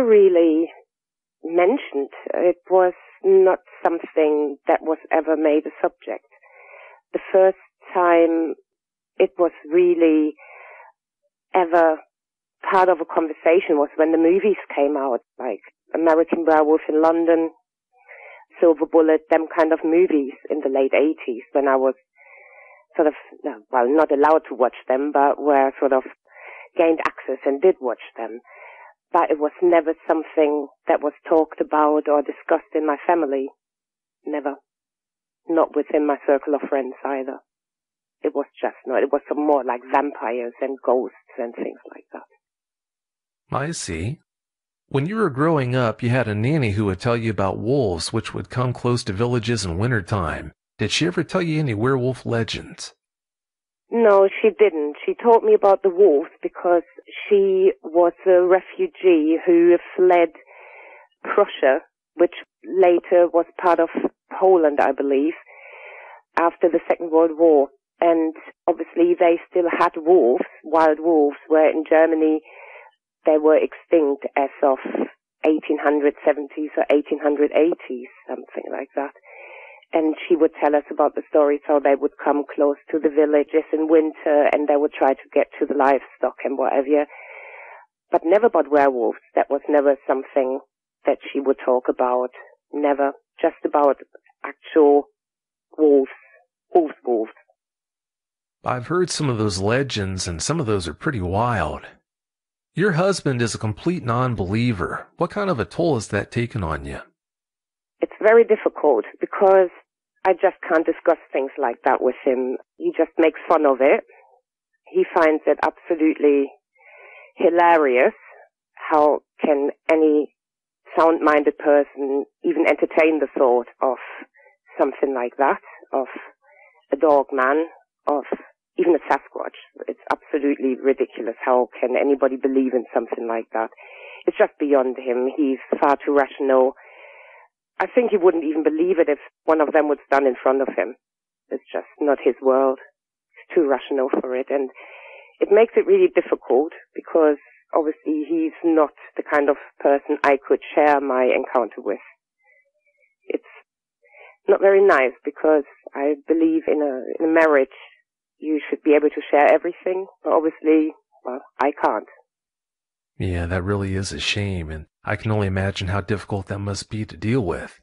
really mentioned. It was not something that was ever made a subject. The first time it was really ever part of a conversation was when the movies came out, like American Werewolf in London, Silver Bullet, them kind of movies in the late 80s, when I was sort of, well, not allowed to watch them, but where sort of gained access and did watch them. But it was never something that was talked about or discussed in my family. Never. Not within my circle of friends either. It was just not. It was some more like vampires and ghosts and things like that. I see. When you were growing up, you had a nanny who would tell you about wolves which would come close to villages in wintertime. Did she ever tell you any werewolf legends? No, she didn't. She told me about the wolves because she was a refugee who fled Prussia, which later was part of Poland, I believe, after the Second World War. And obviously they still had wolves, wild wolves, where in Germany they were extinct as of 1870s or 1880s, something like that. And she would tell us about the stories, how they would come close to the villages in winter and they would try to get to the livestock and whatever. But never about werewolves. That was never something that she would talk about. Never. Just about actual wolves. Wolves. I've heard some of those legends, and some of those are pretty wild. Your husband is a complete non-believer. What kind of a toll has that taken on you? It's very difficult because I just can't discuss things like that with him. He just makes fun of it. He finds it absolutely hilarious. How can any sound-minded person even entertain the thought of something like that, of a dog man, of even a Sasquatch? It's absolutely ridiculous. How can anybody believe in something like that? It's just beyond him. He's far too rational. I think he wouldn't even believe it if one of them would stand in front of him. It's just not his world. He's too rational for it. And it makes it really difficult because obviously he's not the kind of person I could share my encounter with. It's not very nice because I believe in a marriage you should be able to share everything. But obviously, well, I can't. Yeah, that really is a shame, and I can only imagine how difficult that must be to deal with.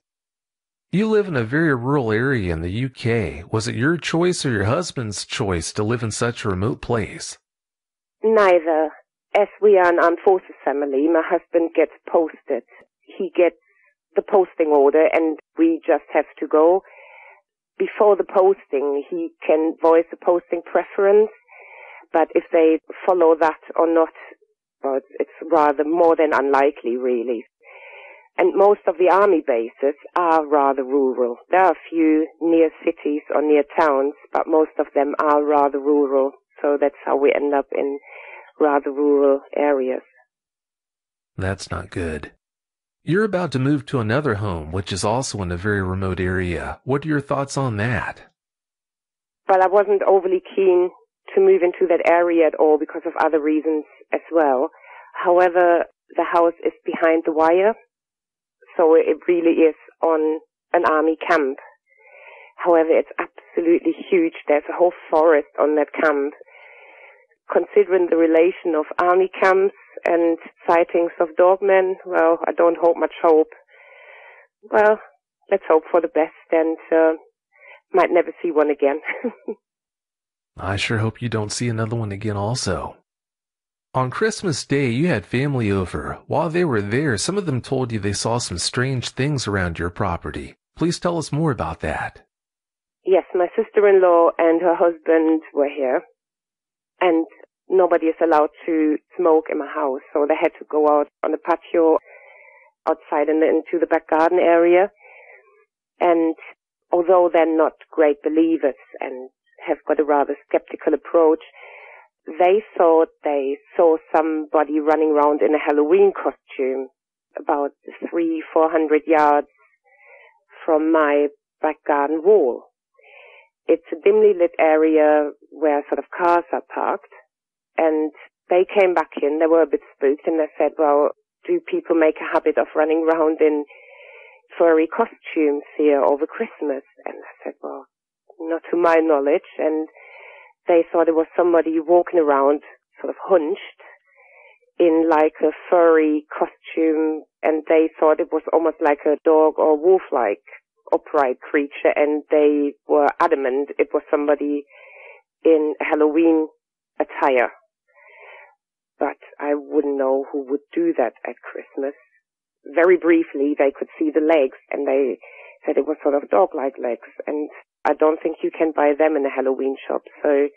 You live in a very rural area in the UK. Was it your choice or your husband's choice to live in such a remote place? Neither. As we are an armed forces family, my husband gets posted. He gets the posting order and we just have to go. Before the posting, he can voice a posting preference, but if they follow that or not, well, it's rather more than unlikely, really. And most of the army bases are rather rural. There are a few near cities or near towns, but most of them are rather rural. So that's how we end up in rather rural areas. That's not good. You're about to move to another home, which is also in a very remote area. What are your thoughts on that? Well, I wasn't overly keen to move into that area at all because of other reasons as well. However, the house is behind the wire, so it really is on an army camp. However, it's absolutely huge. There's a whole forest on that camp. Considering the relation of army camps and sightings of dogmen, well, I don't hold much hope. Well, let's hope for the best and might never see one again. I sure hope you don't see another one again also. On Christmas Day, you had family over. While they were there, some of them told you they saw some strange things around your property. Please tell us more about that. Yes, my sister-in-law and her husband were here, and nobody is allowed to smoke in my house, so they had to go out on the patio outside and into the back garden area. And although they're not great believers and have got a rather skeptical approach, they thought they saw somebody running around in a Halloween costume about 300-400 yards from my back garden wall. It's a dimly lit area where sort of cars are parked, and they came back in. They were a bit spooked, and they said, well, do people make a habit of running around in furry costumes here over Christmas? And I said, well, not to my knowledge. And they thought it was somebody walking around sort of hunched in like a furry costume, and they thought it was almost like a dog or wolf-like upright creature, and they were adamant it was somebody in Halloween attire. But I wouldn't know who would do that at Christmas. Very briefly, they could see the legs, and they said it was sort of dog-like legs, and I don't think you can buy them in a Halloween shop. So,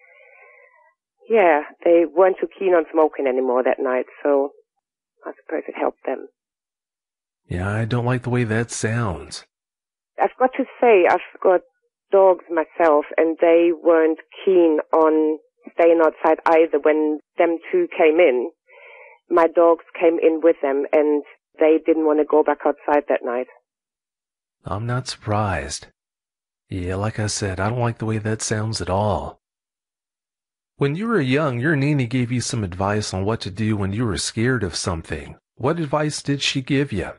yeah, they weren't too keen on smoking anymore that night, so I suppose it helped them. Yeah, I don't like the way that sounds. I've got to say, I've got dogs myself, and they weren't keen on staying outside either. When them two came in, my dogs came in with them, and they didn't want to go back outside that night. I'm not surprised. Yeah, like I said, I don't like the way that sounds at all. When you were young, your nanny gave you some advice on what to do when you were scared of something. What advice did she give you?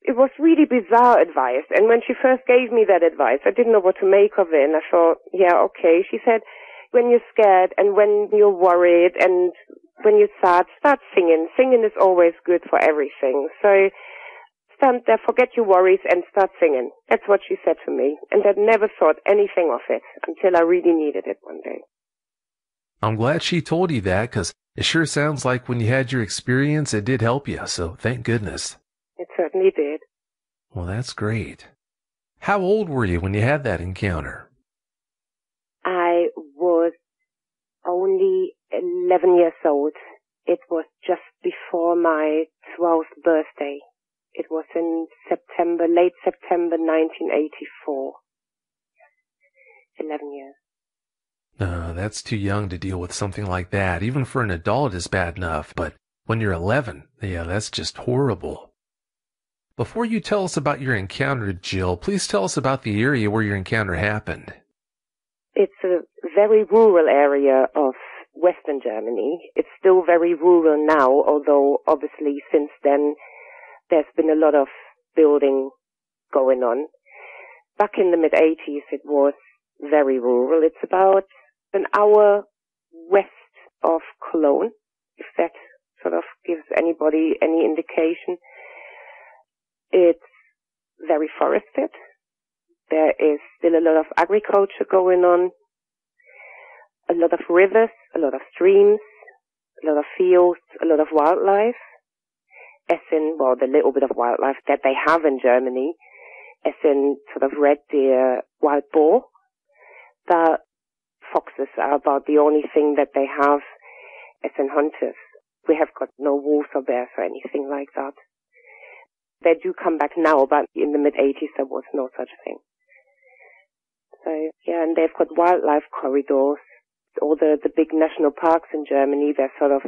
It was really bizarre advice, and when she first gave me that advice, I didn't know what to make of it, and I thought, yeah, okay. She said, when you're scared and when you're worried and when you're sad, start singing. Singing is always good for everything. So stand there, forget your worries, and start singing. That's what she said to me, and I'd never thought anything of it until I really needed it one day. I'm glad she told you that, because it sure sounds like when you had your experience, it did help you, so thank goodness. It certainly did. Well, that's great. How old were you when you had that encounter? I was only 11 years old. It was just before my 12th birthday. It was in September, late September 1984. 11 years. No, that's too young to deal with something like that. Even for an adult is bad enough, but when you're 11, yeah, that's just horrible. Before you tell us about your encounter, Jill, please tell us about the area where your encounter happened. It's a very rural area of Western Germany. It's still very rural now, although obviously since then there's been a lot of building going on. Back in the mid-80s it was very rural. It's about an hour west of Cologne, if that sort of gives anybody any indication. It's very forested. There is still a lot of agriculture going on, a lot of rivers, a lot of streams, a lot of fields, a lot of wildlife, as in, well, the little bit of wildlife that they have in Germany, as in sort of red deer, wild boar. The foxes are about the only thing that they have as in hunters. We have got no wolves or bears or anything like that. They do come back now, but in the mid-80s there was no such thing. So, yeah, and they've got wildlife corridors. All the big national parks in Germany, they're sort of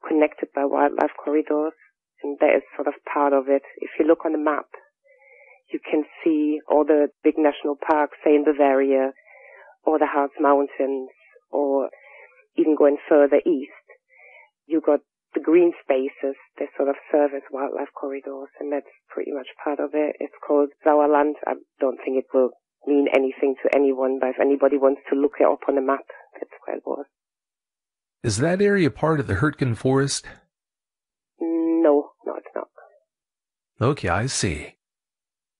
connected by wildlife corridors, and that is sort of part of it. If you look on the map, you can see all the big national parks, say in Bavaria, or the Harz Mountains, or even going further east. You got the green spaces, they sort of serve as wildlife corridors, and that's pretty much part of it. It's called Sauerland. I don't think it will mean anything to anyone, but if anybody wants to look it up on the map, that's where it was. Is that area part of the Hürtgen Forest? No, it's not. Okay, I see.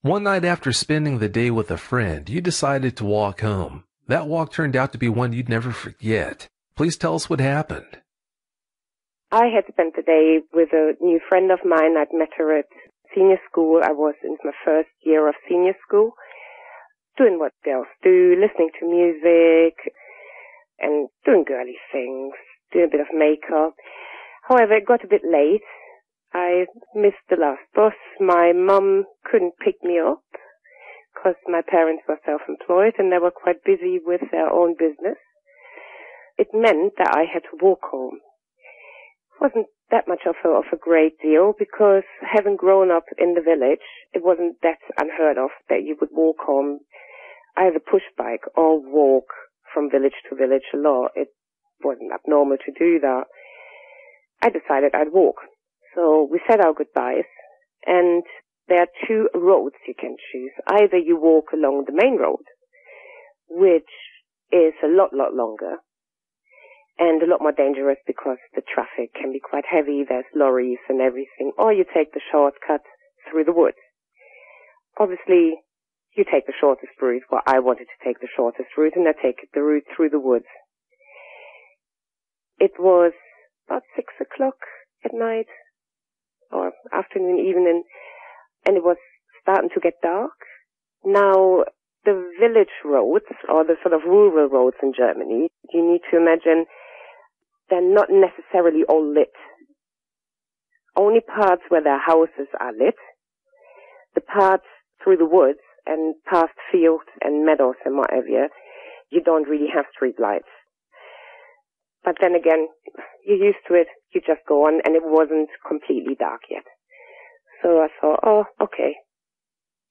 One night after spending the day with a friend, you decided to walk home. That walk turned out to be one you'd never forget. Please tell us what happened. I had spent the day with a new friend of mine. I'd met her at senior school. I was in my first year of senior school, doing what girls do, listening to music and doing girly things, doing a bit of makeup. However, it got a bit late. I missed the last bus. My mum couldn't pick me up because my parents were self-employed and they were quite busy with their own business. It meant that I had to walk home. It wasn't that much of a great deal because having grown up in the village, it wasn't that unheard of that you would walk home either push bike or walk from village to village a lot. It wasn't abnormal to do that. I decided I'd walk. So we said our goodbyes, and there are two roads you can choose. Either you walk along the main road, which is a lot longer, and a lot more dangerous because the traffic can be quite heavy, there's lorries and everything, or you take the shortcut through the woods. Obviously, you take the shortest route. Well, I wanted to take the shortest route, and I take the route through the woods. It was about 6 o'clock at night, or afternoon, evening, and it was starting to get dark. Now, the village roads, or the sort of rural roads in Germany, you need to imagine they're not necessarily all lit. Only parts where their houses are lit. The parts through the woods and past fields and meadows and whatever, you don't really have street lights. But then again, you're used to it, you just go on, and it wasn't completely dark yet. So I thought, oh, okay,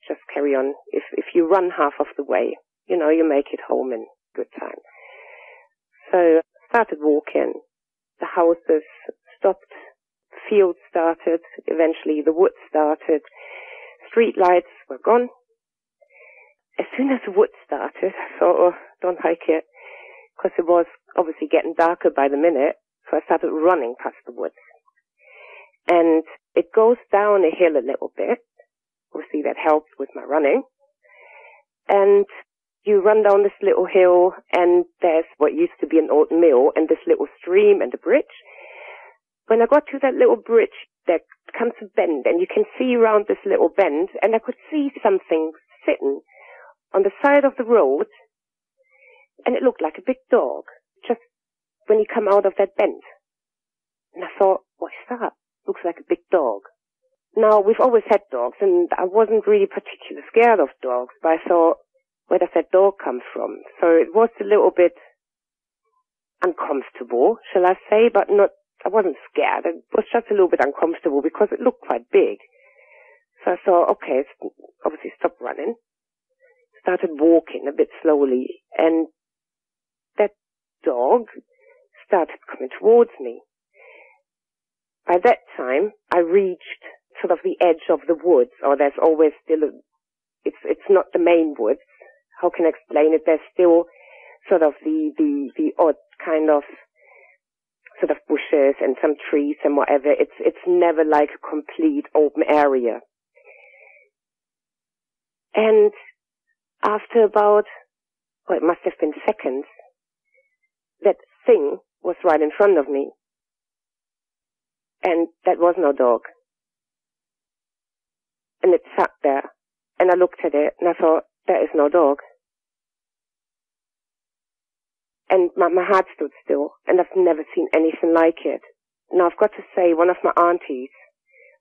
just carry on. If you run half of the way, you make it home in good time. So started walking, the houses stopped, fields started, eventually the woods started, street lights were gone. As soon as the woods started, I thought, oh, don't like it, because it was obviously getting darker by the minute, so I started running past the woods. And it goes down a hill a little bit. Obviously that helps with my running. And you run down this little hill, and there's what used to be an old mill, and this little stream and a bridge. When I got to that little bridge, there comes a bend, and you can see around this little bend, and I could see something sitting on the side of the road, and it looked like a big dog, just when you come out of that bend. And I thought, what's that? Looks like a big dog. Now, we've always had dogs, and I wasn't really particularly scared of dogs, but I thought, where does that dog come from? So it was a little bit uncomfortable, shall I say, but I wasn't scared. It was just a little bit uncomfortable because it looked quite big. So I thought, okay, obviously stop running. Started walking a bit slowly, and that dog started coming towards me. By that time, I reached sort of the edge of the woods, or there's always still it's not the main woods. How can I explain it? There's still sort of the odd kind of sort of bushes and some trees and whatever. It's never like a complete open area. And after about, it must have been seconds, that thing was right in front of me. And that was no dog. And it sat there. And I looked at it and I thought, that is no dog. And my heart stood still, and I've never seen anything like it. Now I've got to say, one of my aunties,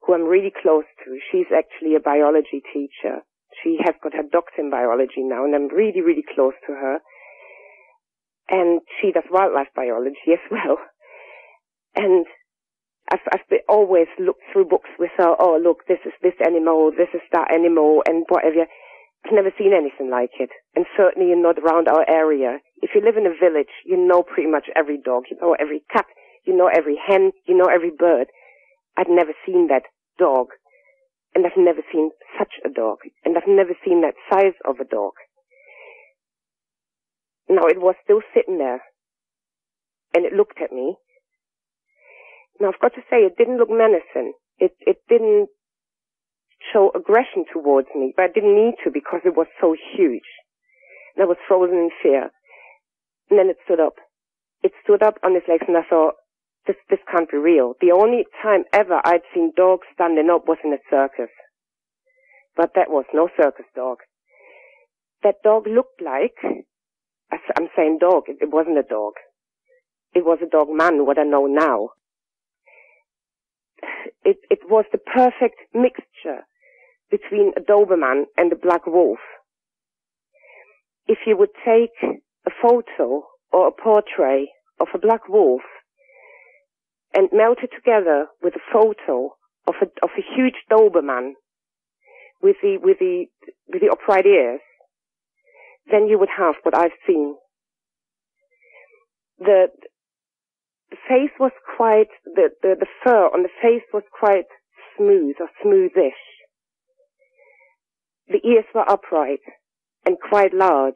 who I'm really close to, she's actually a biology teacher. She has got her doctor in biology now, and I'm really, really close to her. And she does wildlife biology as well. And I've always looked through books with her, oh, look, this is this animal, this is that animal, and whatever. I've never seen anything like it. And certainly not around our area. If you live in a village, you know pretty much every dog, you know every cat, you know every hen, you know every bird. I'd never seen that dog. And I've never seen such a dog. And I've never seen that size of a dog. Now, it was still sitting there. And it looked at me. Now, I've got to say, it didn't look menacing. It didn't show aggression towards me, but I didn't need to because it was so huge. And I was frozen in fear. And then it stood up. It stood up on its legs, and I thought, this can't be real. The only time ever I'd seen dogs standing up was in a circus. But that was no circus dog. That dog looked like, I'm saying dog, it wasn't a dog. It was a dog man, what I know now. It was the perfect mixture between a Doberman and a black wolf. If you would take a photo or a portrait of a black wolf and melt it together with a photo of a huge Doberman with the upright ears, then you would have what I've seen. The the face was quite, the fur on the face was quite smooth or smoothish. The ears were upright and quite large.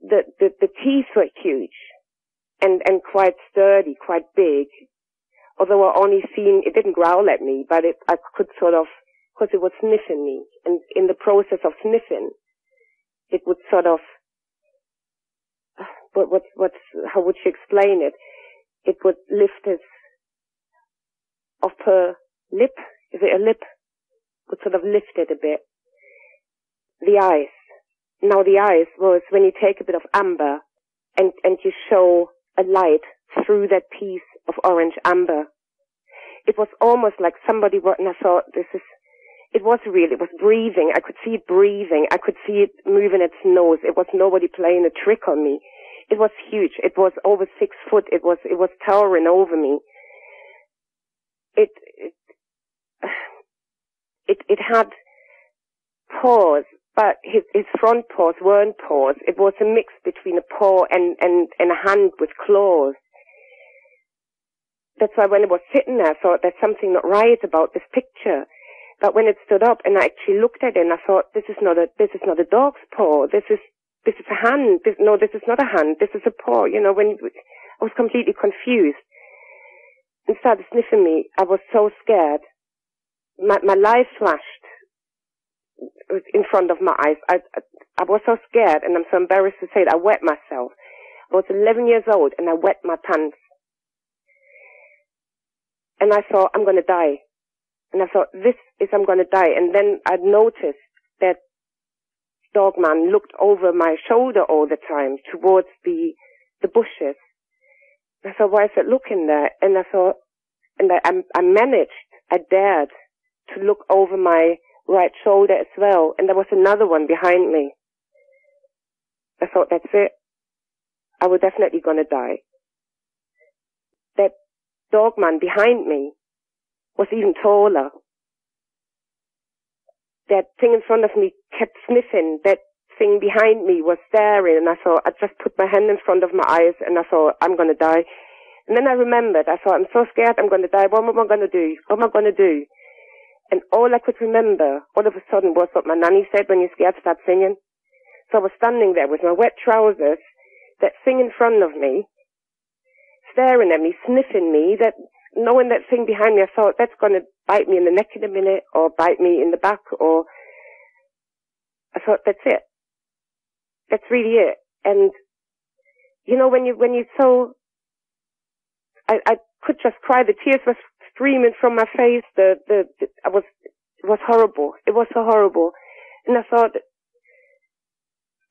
The teeth were huge and quite sturdy, quite big. Although I only seen, it didn't growl at me, but I could sort of, because it was sniffing me. And in the process of sniffing, it would sort of, how would you explain it? It would lift its upper lip. Is it a lip? Would sort of lift it a bit. The eyes. Now the eyes was when you take a bit of amber and you show a light through that piece of orange amber. It was almost like somebody, and I thought, it was real. It was breathing. I could see it breathing. I could see it moving its nose. It was nobody playing a trick on me. It was huge. It was over 6 foot. It was towering over me. It had paws, but his front paws weren't paws. It was a mix between a paw and a hand with claws. That's why when it was sitting there, I thought there's something not right about this picture. But when it stood up and I actually looked at it, and I thought, this is not a dog's paw. This is a hand. This is not a hand. This is a paw. You know, I was completely confused and started sniffing me. I was so scared. My life flashed in front of my eyes. I was so scared, and I'm so embarrassed to say it. I wet myself. I was 11 years old, and I wet my pants. And I thought, I'm going to die. And I thought, I'm going to die. And then I noticed that dog man looked over my shoulder all the time towards the bushes. I thought, why is it looking there? And I thought, and I managed, I dared to look over my right shoulder as well. And there was another one behind me. I thought, that's it. I was definitely going to die. That dog man behind me was even taller. That thing in front of me kept sniffing. That thing behind me was staring, and I thought, I just put my hand in front of my eyes, and I thought, I'm going to die. And then I remembered, I thought, I'm so scared I'm going to die. What am I going to do? What am I going to do? And all I could remember, all of a sudden, was what my nanny said, when you're scared, start singing. So I was standing there with my wet trousers, that thing in front of me, staring at me, sniffing me, that knowing that thing behind me, I thought, that's going to bite me in the neck in a minute, or bite me in the back, or I thought, that's it. That's really it. And, you know, when you so, I could just cry. The tears were streaming from my face. It was horrible. It was so horrible. And I thought,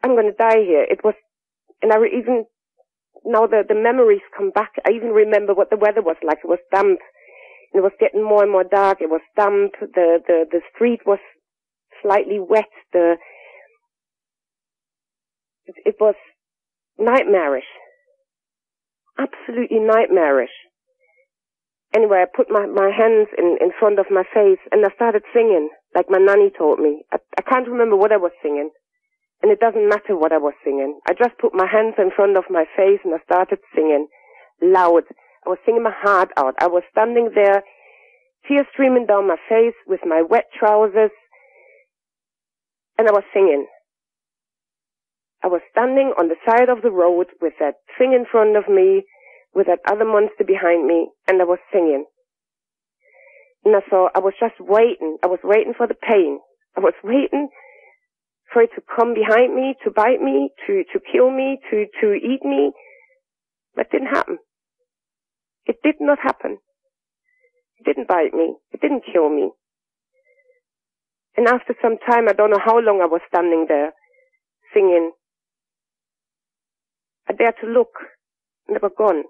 I'm going to die here. It was, and even, now the memories come back. I even remember what the weather was like. It was damp. And it was getting more and more dark. It was damp. The street was slightly wet. It was nightmarish. Absolutely nightmarish. Anyway, I put my hands in front of my face and I started singing, like my nanny taught me. I can't remember what I was singing. And it doesn't matter what I was singing. I just put my hands in front of my face and I started singing loud. I was singing my heart out. I was standing there, tears streaming down my face with my wet trousers, and I was singing. I was standing on the side of the road with that thing in front of me, with that other monster behind me, and I was singing. And I thought, I was just waiting. I was waiting for the pain. I was waiting for it to come behind me, to bite me, to kill me, to eat me. That didn't happen. It did not happen. It didn't bite me. It didn't kill me. And after some time, I don't know how long I was standing there, singing, I dared to look, and they were gone.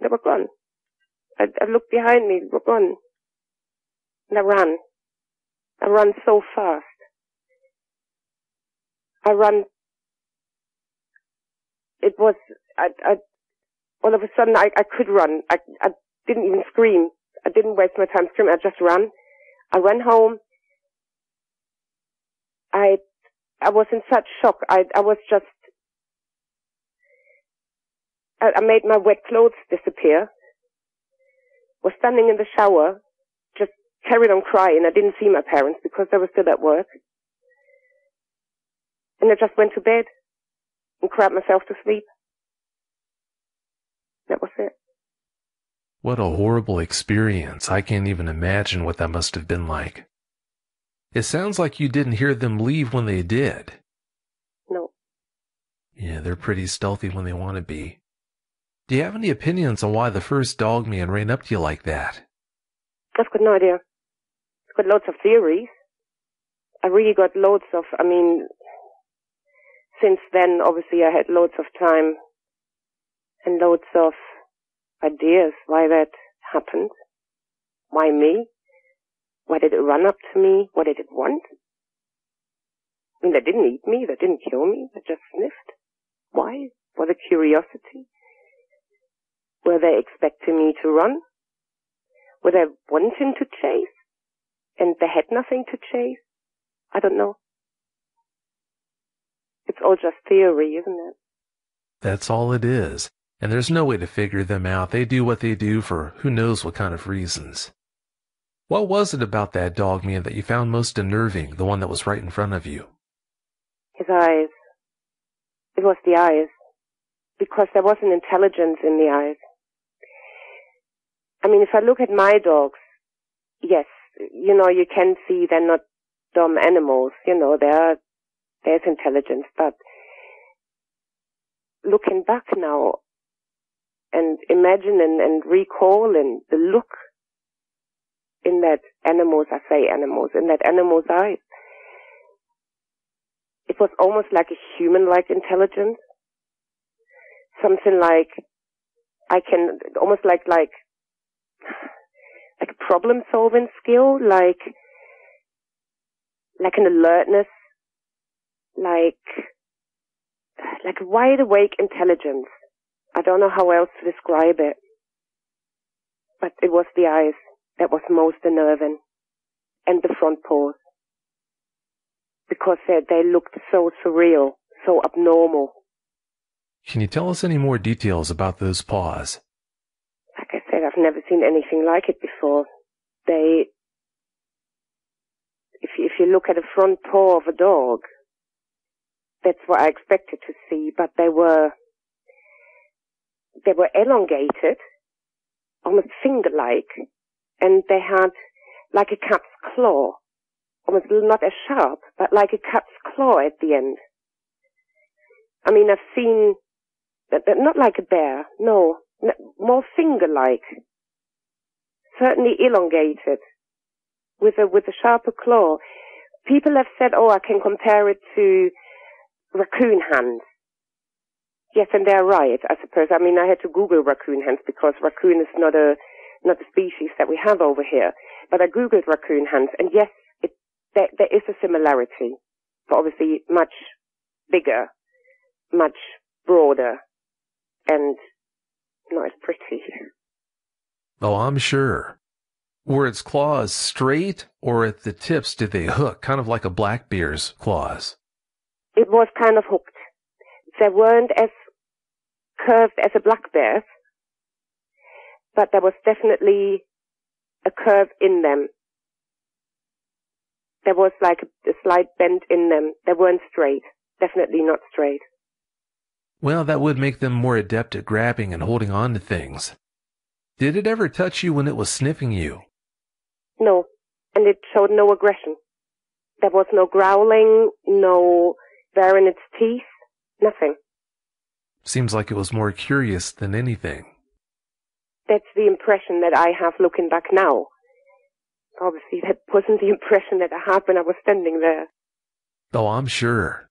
They were gone. I looked behind me, they were gone. And I ran. I ran so fast. I ran. It was, all of a sudden I could run. I didn't even scream. I didn't waste my time screaming. I just ran. I ran home. I was in such shock. I was just, I made my wet clothes disappear. Was standing in the shower, just carried on crying. I didn't see my parents because they were still at work. And I just went to bed and cried myself to sleep. That was it. What a horrible experience. I can't even imagine what that must have been like. It sounds like you didn't hear them leave when they did. No. Yeah, they're pretty stealthy when they want to be. Do you have any opinions on why the first dog man ran up to you like that? I've got no idea. I've got loads of theories. I really got loads of, since then, obviously, I had loads of time and loads of ideas why that happened. Why me? Why did it run up to me? What did it want? I mean, they didn't eat me. They didn't kill me. They just sniffed. Why? For the curiosity? Were they expecting me to run? Were they wanting to chase? And they had nothing to chase? I don't know. It's all just theory, isn't it? That's all it is. And there's no way to figure them out. They do what they do for who knows what kind of reasons. What was it about that dog man that you found most unnerving, the one that was right in front of you? His eyes. It was the eyes. Because there was an intelligence in the eyes. I mean, if I look at my dogs, yes, you can see they're not dumb animals. There's intelligence. But looking back now and imagining and recalling the look in that animal's eyes, it was almost like a human-like intelligence. Something like, almost like a problem-solving skill, like an alertness, like a wide-awake intelligence. I don't know how else to describe it. But it was the eyes that was most unnerving. And the front paws. Because they looked so surreal, so abnormal. Can you tell us any more details about those paws? Like I said, I've never seen anything like it before. If you look at a front paw of a dog, that's what I expected to see, but they were elongated, almost finger-like, and they had like a cat's claw, almost not as sharp, but like a cat's claw at the end. I mean, I've seen, not like a bear, no, more finger-like, certainly elongated, with a sharper claw. People have said, I can compare it to raccoon hands. Yes, and they're right, I suppose. I mean, I had to Google raccoon hands because raccoon is not a species that we have over here. But I Googled raccoon hands, and yes, there is a similarity. But obviously much bigger, much broader, and not as pretty. Oh, I'm sure. Were its claws straight, or at the tips did they hook, kind of like a black bear's claws? It was kind of hooked. They weren't as curved as a black bear's, but there was definitely a curve in them. There was like a slight bend in them. They weren't straight. Definitely not straight. Well, that would make them more adept at grabbing and holding on to things. Did it ever touch you when it was sniffing you? No, and it showed no aggression. There was no growling, no baring its teeth, nothing. Seems like it was more curious than anything. That's the impression that I have looking back now. Obviously, that wasn't the impression that I had when I was standing there. Oh, I'm sure.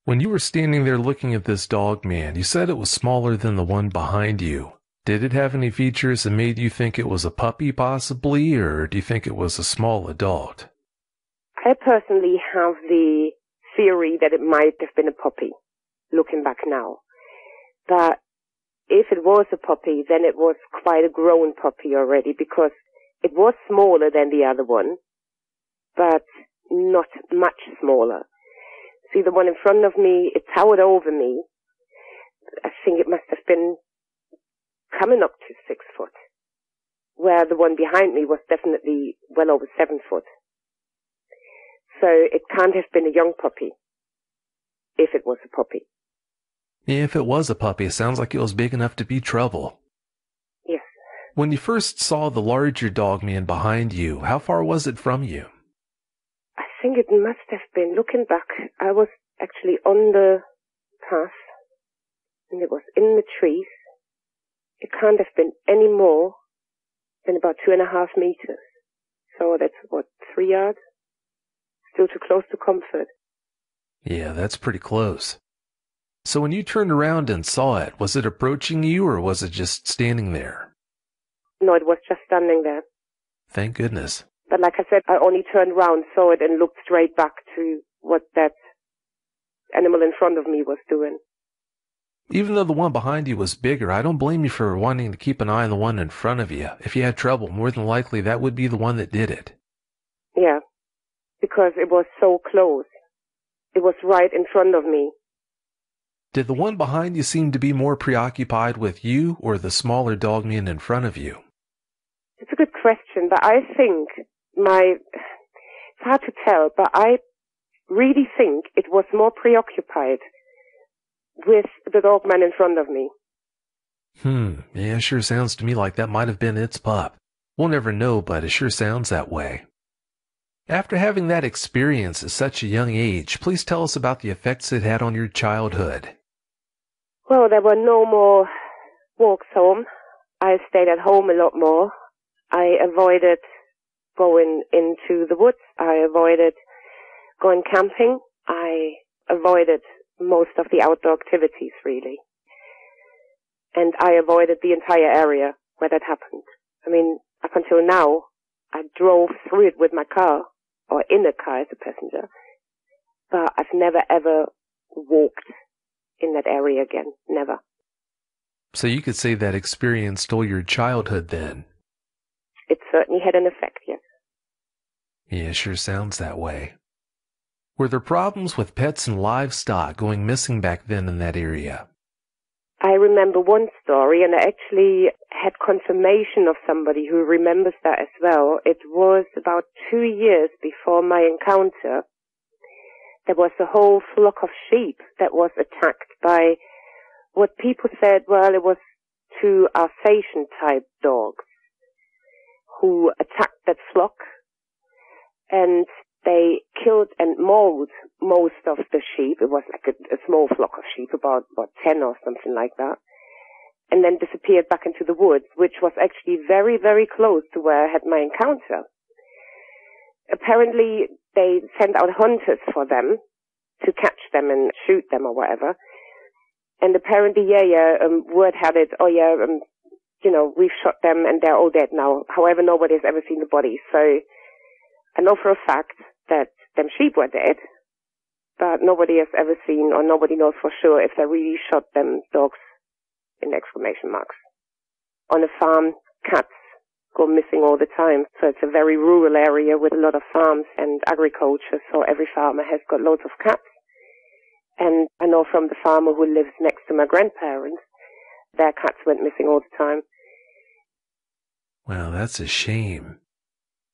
When you were standing there looking at this dog man, you said it was smaller than the one behind you. Did it have any features that made you think it was a puppy possibly, or do you think it was a small adult? I personally have the theory that it might have been a puppy, looking back now. But if it was a puppy, then it was quite a grown puppy already, because it was smaller than the other one, but not much smaller. See, the one in front of me, it towered over me. I think it must have been coming up to 6 foot, where the one behind me was definitely well over 7 foot. So it can't have been a young puppy, if it was a puppy. If it was a puppy, it sounds like it was big enough to be trouble. Yes. When you first saw the larger dogman behind you, how far was it from you? I think it must have been, looking back, I was actually on the path, and it was in the trees. It can't have been any more than about 2.5 meters. So that's, 3 yards? Still too close to comfort. Yeah, that's pretty close. So when you turned around and saw it, was it approaching you or was it just standing there? No, it was just standing there. Thank goodness. But like I said, I only turned around, saw it, and looked straight back to what that animal in front of me was doing. Even though the one behind you was bigger, I don't blame you for wanting to keep an eye on the one in front of you. If you had trouble, more than likely that would be the one that did it. Yeah, because it was so close. It was right in front of me. Did the one behind you seem to be more preoccupied with you or the smaller dogman in front of you? It's a good question, but I think it's hard to tell, but I really think it was more preoccupied with the dogman in front of me. Yeah, sure sounds to me like that might have been its pup. We'll never know, but it sure sounds that way. After having that experience at such a young age, please tell us about the effects it had on your childhood. Well, there were no more walks home. I stayed at home a lot more. I avoided going into the woods. I avoided going camping. I avoided most of the outdoor activities, really. And I avoided the entire area where that happened. I mean, up until now, I drove through it with my car, or in a car as a passenger, but I've never ever walked in that area again. Never. So you could say that experience stole your childhood then? It certainly had an effect, yes. Yeah, sure sounds that way. Were there problems with pets and livestock going missing back then in that area? I remember one story, and I actually had confirmation of somebody who remembers that as well. It was about 2 years before my encounter. There was a whole flock of sheep that was attacked by what people said, well, it was 2 Alsatian-type dogs who attacked that flock, and they killed and mauled most of the sheep. It was like a small flock of sheep, about 10 or something like that, and then disappeared back into the woods, which was actually very, very close to where I had my encounter. Apparently, they sent out hunters for them to catch them and shoot them or whatever. And apparently, word had it, we've shot them and they're all dead now. However, nobody's ever seen the bodies. So I know for a fact that them sheep were dead, but nobody has ever seen, or nobody knows for sure if they really shot them dogs, in exclamation marks. On a farm, cats go missing all the time. So it's a very rural area with a lot of farms and agriculture. So every farmer has got loads of cats. And I know from the farmer who lives next to my grandparents, their cats went missing all the time. Well, that's a shame.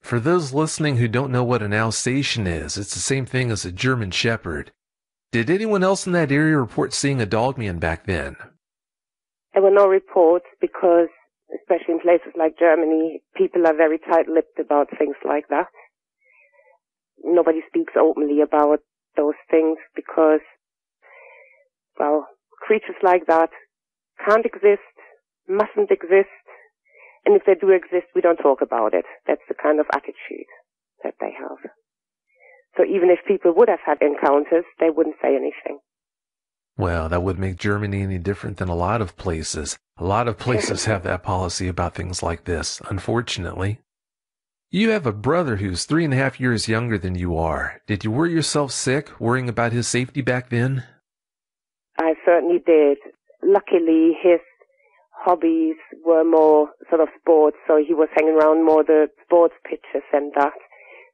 For those listening who don't know what an Alsatian is, it's the same thing as a German Shepherd. Did anyone else in that area report seeing a dogman back then? There were no reports because, especially in places like Germany, people are very tight-lipped about things like that. Nobody speaks openly about those things because, well, creatures like that can't exist, mustn't exist, and if they do exist, we don't talk about it. That's the kind of attitude that they have. So even if people would have had encounters, they wouldn't say anything. Well, that would make Germany any different than a lot of places. A lot of places have that policy about things like this, unfortunately. You have a brother who's 3.5 years younger than you are. Did you worry yourself sick, worrying about his safety back then? I certainly did. Luckily, his hobbies were more sort of sports, so he was hanging around more the sports pitches and that,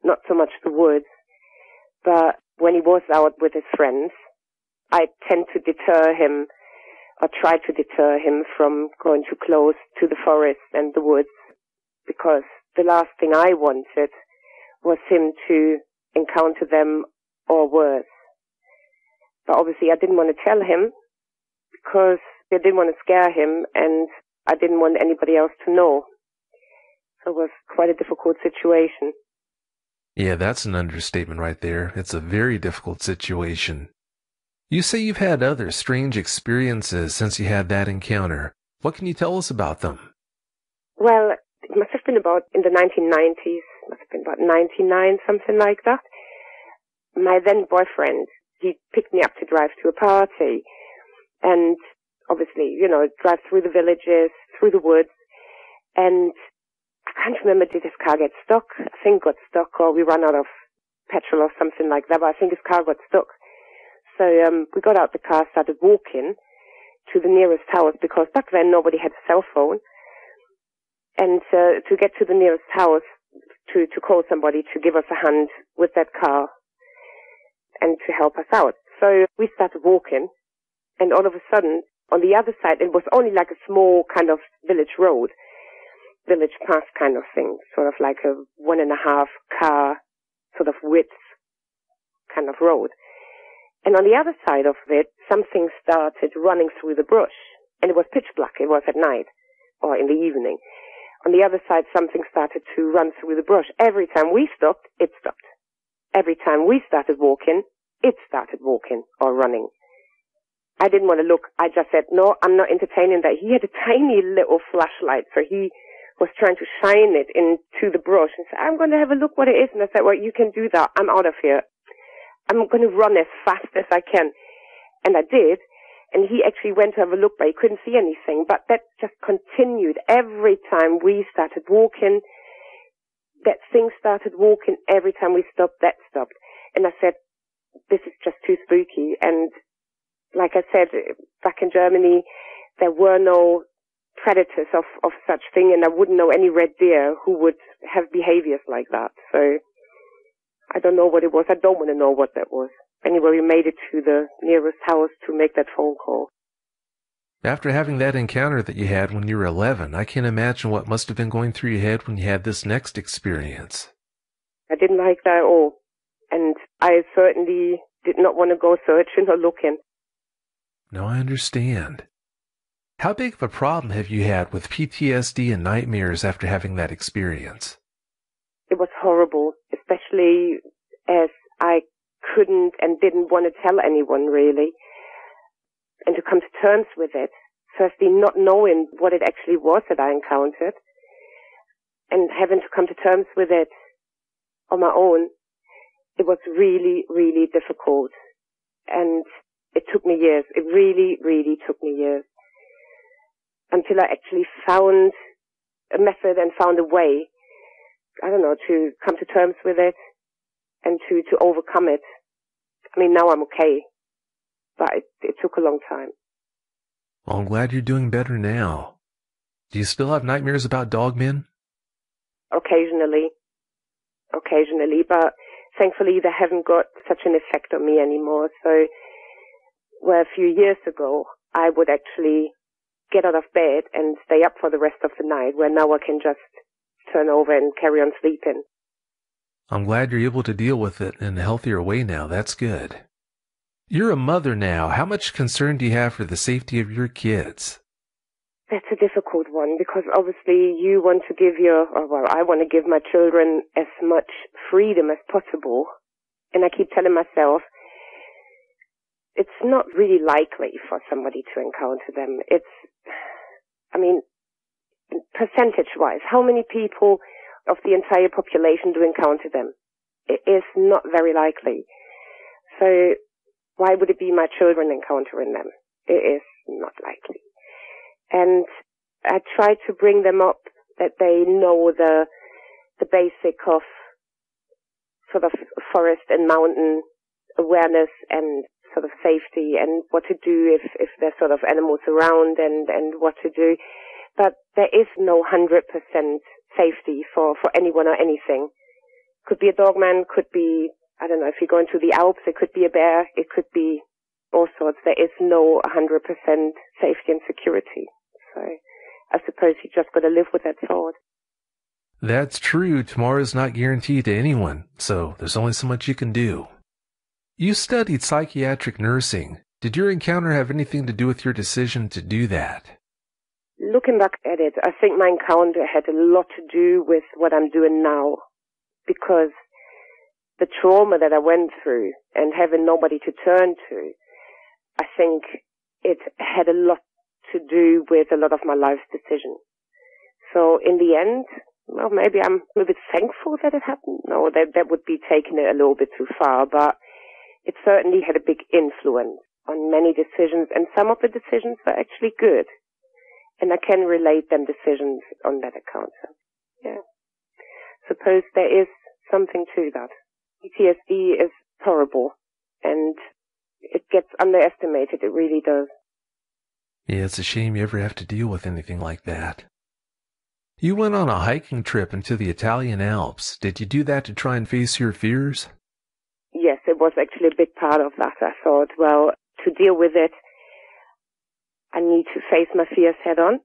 not so much the woods. But when he was out with his friends, I tend to deter him or try to deter him from going too close to the forest and the woods, because the last thing I wanted was him to encounter them or worse. But obviously I didn't want to tell him because I didn't want to scare him and I didn't want anybody else to know. So it was quite a difficult situation. Yeah, that's an understatement right there. It's a very difficult situation. You say you've had other strange experiences since you had that encounter. What can you tell us about them? Well, it must have been about in the 1990s, must have been about 99, something like that. My then boyfriend, he picked me up to drive to a party. And obviously, drive through the villages, through the woods. And I can't remember, did his car get stuck? I think got stuck, or we ran out of petrol or something like that, but I think his car got stuck. So we got out the car, started walking to the nearest house, because back then nobody had a cell phone. And to get to the nearest house, to call somebody to give us a hand with that car and to help us out. So we started walking, and all of a sudden, on the other side, it was only like a small kind of village road, village path kind of thing, sort of like a 1.5 car sort of width kind of road. And on the other side of it, something started running through the brush, and it was pitch black. It was at night or in the evening. On the other side, something started to run through the brush. Every time we stopped, it stopped. Every time we started walking, it started walking or running. I didn't want to look. I just said, no, I'm not entertaining that. He had a tiny little flashlight, so he was trying to shine it into the brush and said, I'm going to have a look what it is. And I said, well, you can do that. I'm out of here. I'm going to run as fast as I can. And I did. And he actually went to have a look, but he couldn't see anything. But that just continued. Every time we started walking, that thing started walking. Every time we stopped, that stopped. And I said, this is just too spooky. And like I said, back in Germany, there were no predators of such thing, and I wouldn't know any red deer who would have behaviors like that. So I don't know what it was. I don't want to know what that was. Anyway, we made it to the nearest house to make that phone call. After having that encounter that you had when you were 11, I can't imagine what must have been going through your head when you had this next experience. I didn't like that at all. And I certainly did not want to go searching or looking. No, I understand. How big of a problem have you had with PTSD and nightmares after having that experience? It was horrible, especially as I couldn't and didn't want to tell anyone, really. And to come to terms with it, firstly not knowing what it actually was that I encountered, and having to come to terms with it on my own, it was really, really difficult. And it took me years. It really, really took me years. Until I actually found a method and found a way, I don't know, to come to terms with it and to overcome it. I mean, now I'm okay, but it took a long time. Well, I'm glad you're doing better now. Do you still have nightmares about dogmen? Occasionally, but thankfully they haven't got such an effect on me anymore. So, where a few years ago, I would actually get out of bed and stay up for the rest of the night, where now I can just turn over and carry on sleeping. I'm glad you're able to deal with it in a healthier way now. That's good. You're a mother now. How much concern do you have for the safety of your kids? That's a difficult one, because obviously you want to give I want to give my children as much freedom as possible. And I keep telling myself, it's not really likely for somebody to encounter them. Percentage-wise, how many people of the entire population do encounter them? It is not very likely. So why would it be my children encountering them? It is not likely. And I try to bring them up that they know the basic of sort of forest and mountain awareness and sort of safety and what to do if there's sort of animals around and what to do. But there is no 100% safety for anyone or anything. Could be a dogman, could be, I don't know, if you go into the Alps, it could be a bear, it could be all sorts. There is no 100% safety and security. So I suppose you just got to live with that thought. That's true. Tomorrow's not guaranteed to anyone, so there's only so much you can do. You studied psychiatric nursing. Did your encounter have anything to do with your decision to do that? Looking back at it, I think my encounter had a lot to do with what I'm doing now, because the trauma that I went through and having nobody to turn to, I think it had a lot to do with a lot of my life's decisions. So in the end, well, maybe I'm a bit thankful that it happened. No, that would be taking it a little bit too far, but it certainly had a big influence on many decisions, and some of the decisions were actually good. And I can relate them decisions on that account. So, yeah. Suppose there is something to that. PTSD is horrible, and it gets underestimated. It really does. Yeah, it's a shame you ever have to deal with anything like that. You went on a hiking trip into the Italian Alps. Did you do that to try and face your fears? Yes, it was actually a big part of that. I thought, well, to deal with it, I need to face my fears head on.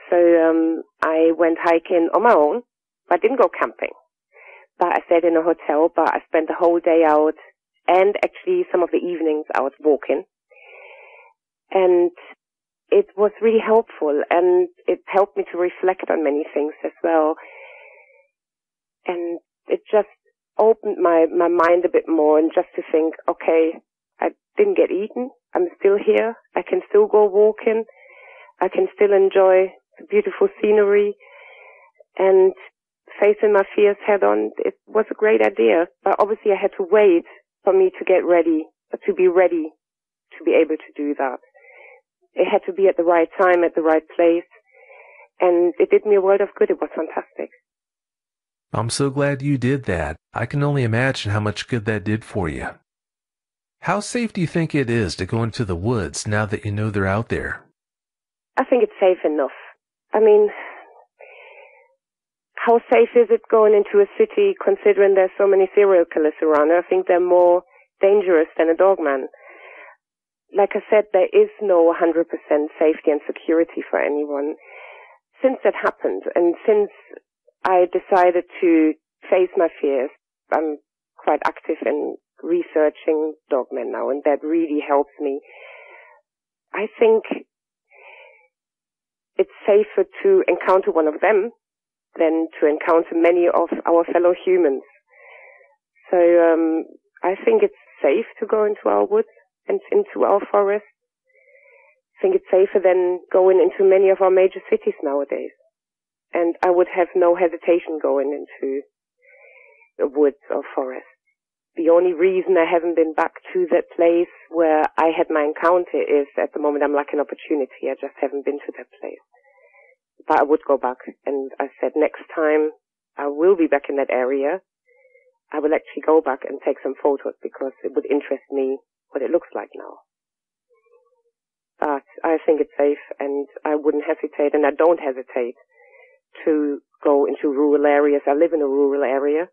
So I went hiking on my own. I didn't go camping, but I stayed in a hotel, but I spent the whole day out and actually some of the evenings out walking. And it was really helpful, and it helped me to reflect on many things as well. And it just opened my mind a bit more, and just to think, okay, I didn't get eaten. I'm still here. I can still go walking. I can still enjoy the beautiful scenery, and facing my fears head on, it was a great idea. But obviously I had to wait for me to get ready, to be ready to be able to do that. It had to be at the right time, at the right place, and it did me a world of good. It was fantastic. I'm so glad you did that. I can only imagine how much good that did for you. How safe do you think it is to go into the woods now that you know they're out there? I think it's safe enough. I mean, how safe is it going into a city considering there's so many serial killers around? I think they're more dangerous than a dogman. Like I said, there is no 100% safety and security for anyone. Since that happened, and since I decided to face my fears, I'm quite active in researching dogmen now, and that really helps me. I think it's safer to encounter one of them than to encounter many of our fellow humans. So I think it's safe to go into our woods and into our forests. I think it's safer than going into many of our major cities nowadays. And I would have no hesitation going into the woods or forest. The only reason I haven't been back to that place where I had my encounter is at the moment I'm lacking opportunity. I just haven't been to that place. But I would go back, and I said next time I will be back in that area, I will actually go back and take some photos because it would interest me what it looks like now. But I think it's safe, and I wouldn't hesitate, and I don't hesitate to go into rural areas. I live in a rural area,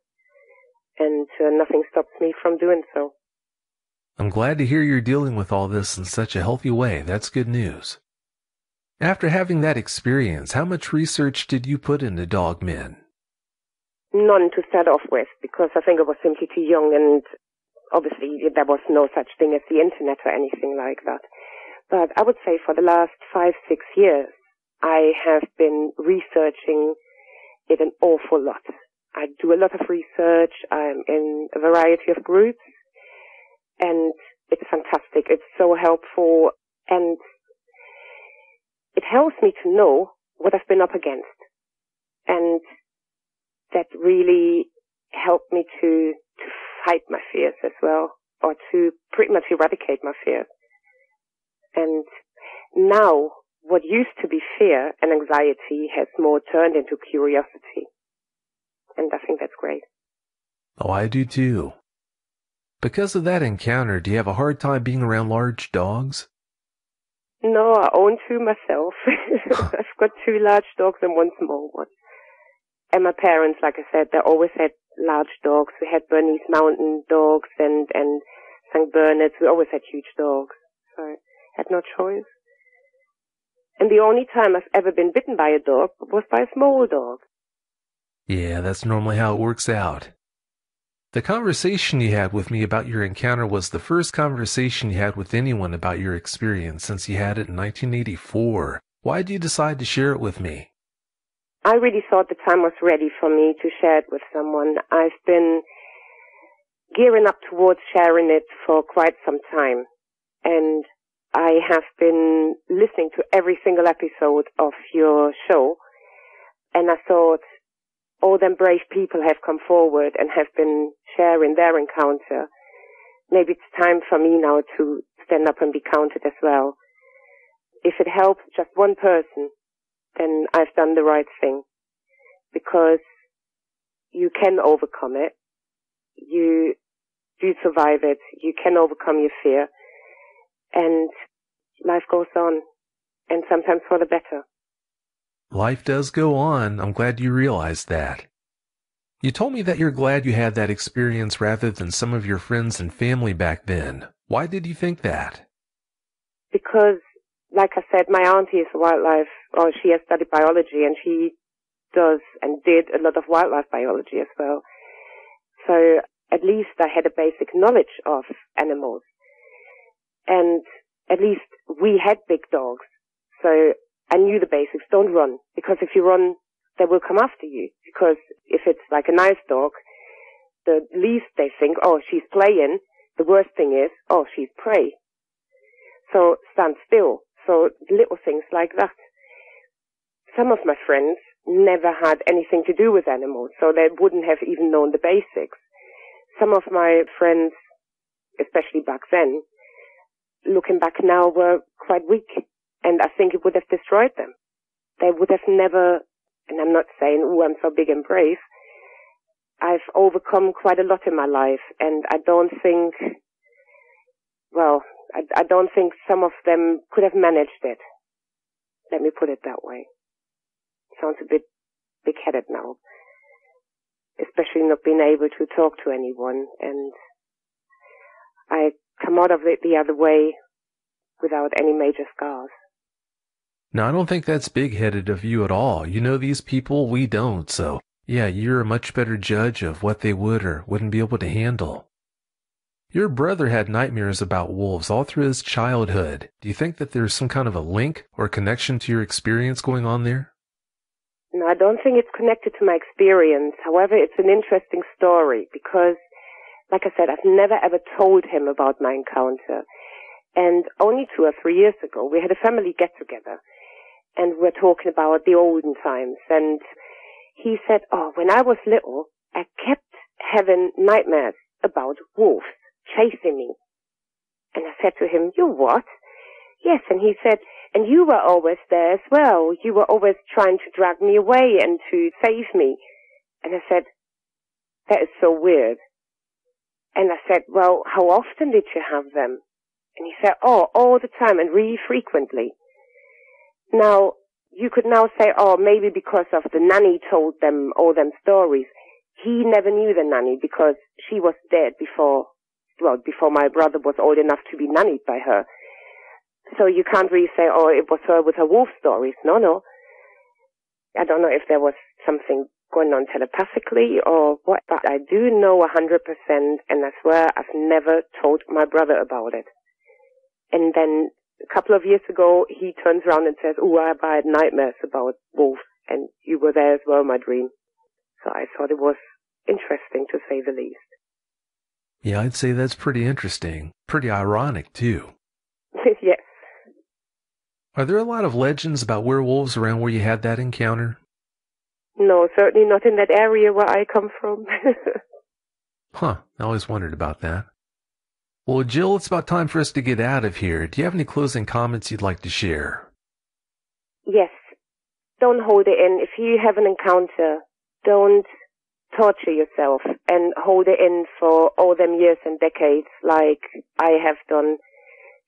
and nothing stops me from doing so. I'm glad to hear you're dealing with all this in such a healthy way. That's good news. After having that experience, how much research did you put into dogmen? None to start off with, because I think I was simply too young, and obviously there was no such thing as the internet or anything like that. But I would say for the last 5-6 years, I have been researching it an awful lot. I do a lot of research. I'm in a variety of groups, and it's fantastic. It's so helpful, and it helps me to know what I've been up against. And that really helped me to fight my fears as well, or to pretty much eradicate my fears. And now, what used to be fear and anxiety has more turned into curiosity. And I think that's great. Oh, I do too. Because of that encounter, do you have a hard time being around large dogs? No, I own 2 myself. I've got 2 large dogs and 1 small one. And my parents, like I said, they always had large dogs. We had Bernese Mountain dogs and St. Bernards. We always had huge dogs, so I had no choice. And the only time I've ever been bitten by a dog was by a small dog. Yeah, that's normally how it works out. The conversation you had with me about your encounter was the first conversation you had with anyone about your experience since you had it in 1984. Why did you decide to share it with me? I really thought the time was ready for me to share it with someone. I've been gearing up towards sharing it for quite some time. And I have been listening to every single episode of your show. And I thought, all them brave people have come forward and have been sharing their encounter. Maybe it's time for me now to stand up and be counted as well. If it helps just one person, then I've done the right thing. Because you can overcome it. You do survive it. You can overcome your fear. And life goes on. And sometimes for the better. Life does go on. I'm glad you realized that. You told me that you're glad you had that experience rather than some of your friends and family back then. Why did you think that? Because, like I said, my auntie is a wildlife, or she has studied biology, and she does and did a lot of wildlife biology as well. So at least I had a basic knowledge of animals. And at least we had big dogs. So I knew the basics. Don't run. Because if you run, they will come after you. Because if it's like a nice dog, the least they think, oh, she's playing. The worst thing is, oh, she's prey. So stand still. So little things like that. Some of my friends never had anything to do with animals, so they wouldn't have even known the basics. Some of my friends, especially back then, looking back now, were quite weak. And I think it would have destroyed them. They would have never, and I'm not saying, oh, I'm so big and brave. I've overcome quite a lot in my life, and I don't think, well, I don't think some of them could have managed it. Let me put it that way. Sounds a bit big-headed now. Especially not being able to talk to anyone, and I come out of it the other way without any major scars. No, I don't think that's big-headed of you at all. You know these people, we don't, so yeah, you're a much better judge of what they would or wouldn't be able to handle. Your brother had nightmares about wolves all through his childhood. Do you think that there's some kind of a link or connection to your experience going on there? No, I don't think it's connected to my experience. However, it's an interesting story because, like I said, I've never ever told him about my encounter. And only 2 or 3 years ago, we had a family get-together. And we're talking about the olden times. And he said, oh, when I was little, I kept having nightmares about wolves chasing me. And I said to him, you what? Yes, and he said, and you were always there as well. You were always trying to drag me away and to save me. And I said, that is so weird. And I said, well, how often did you have them? And he said, oh, all the time and really frequently. Now, you could now say, oh, maybe because of the nanny told them all them stories. He never knew the nanny because she was dead before my brother was old enough to be nannied by her. So you can't really say, oh, it was her with her wolf stories. No. I don't know if there was something going on telepathically or what, but I do know 100%, and I swear I've never told my brother about it. And then a couple of years ago, he turns around and says, oh, I had nightmares about wolves, and you were there as well, my dream. So I thought it was interesting, to say the least. Yeah, I'd say that's pretty interesting. Pretty ironic, too. Yes. Are there a lot of legends about werewolves around where you had that encounter? No, certainly not in that area where I come from. Huh, I always wondered about that. Well, Jill, it's about time for us to get out of here. Do you have any closing comments you'd like to share? Yes. Don't hold it in. If you have an encounter, don't torture yourself and hold it in for all them years and decades like I have done.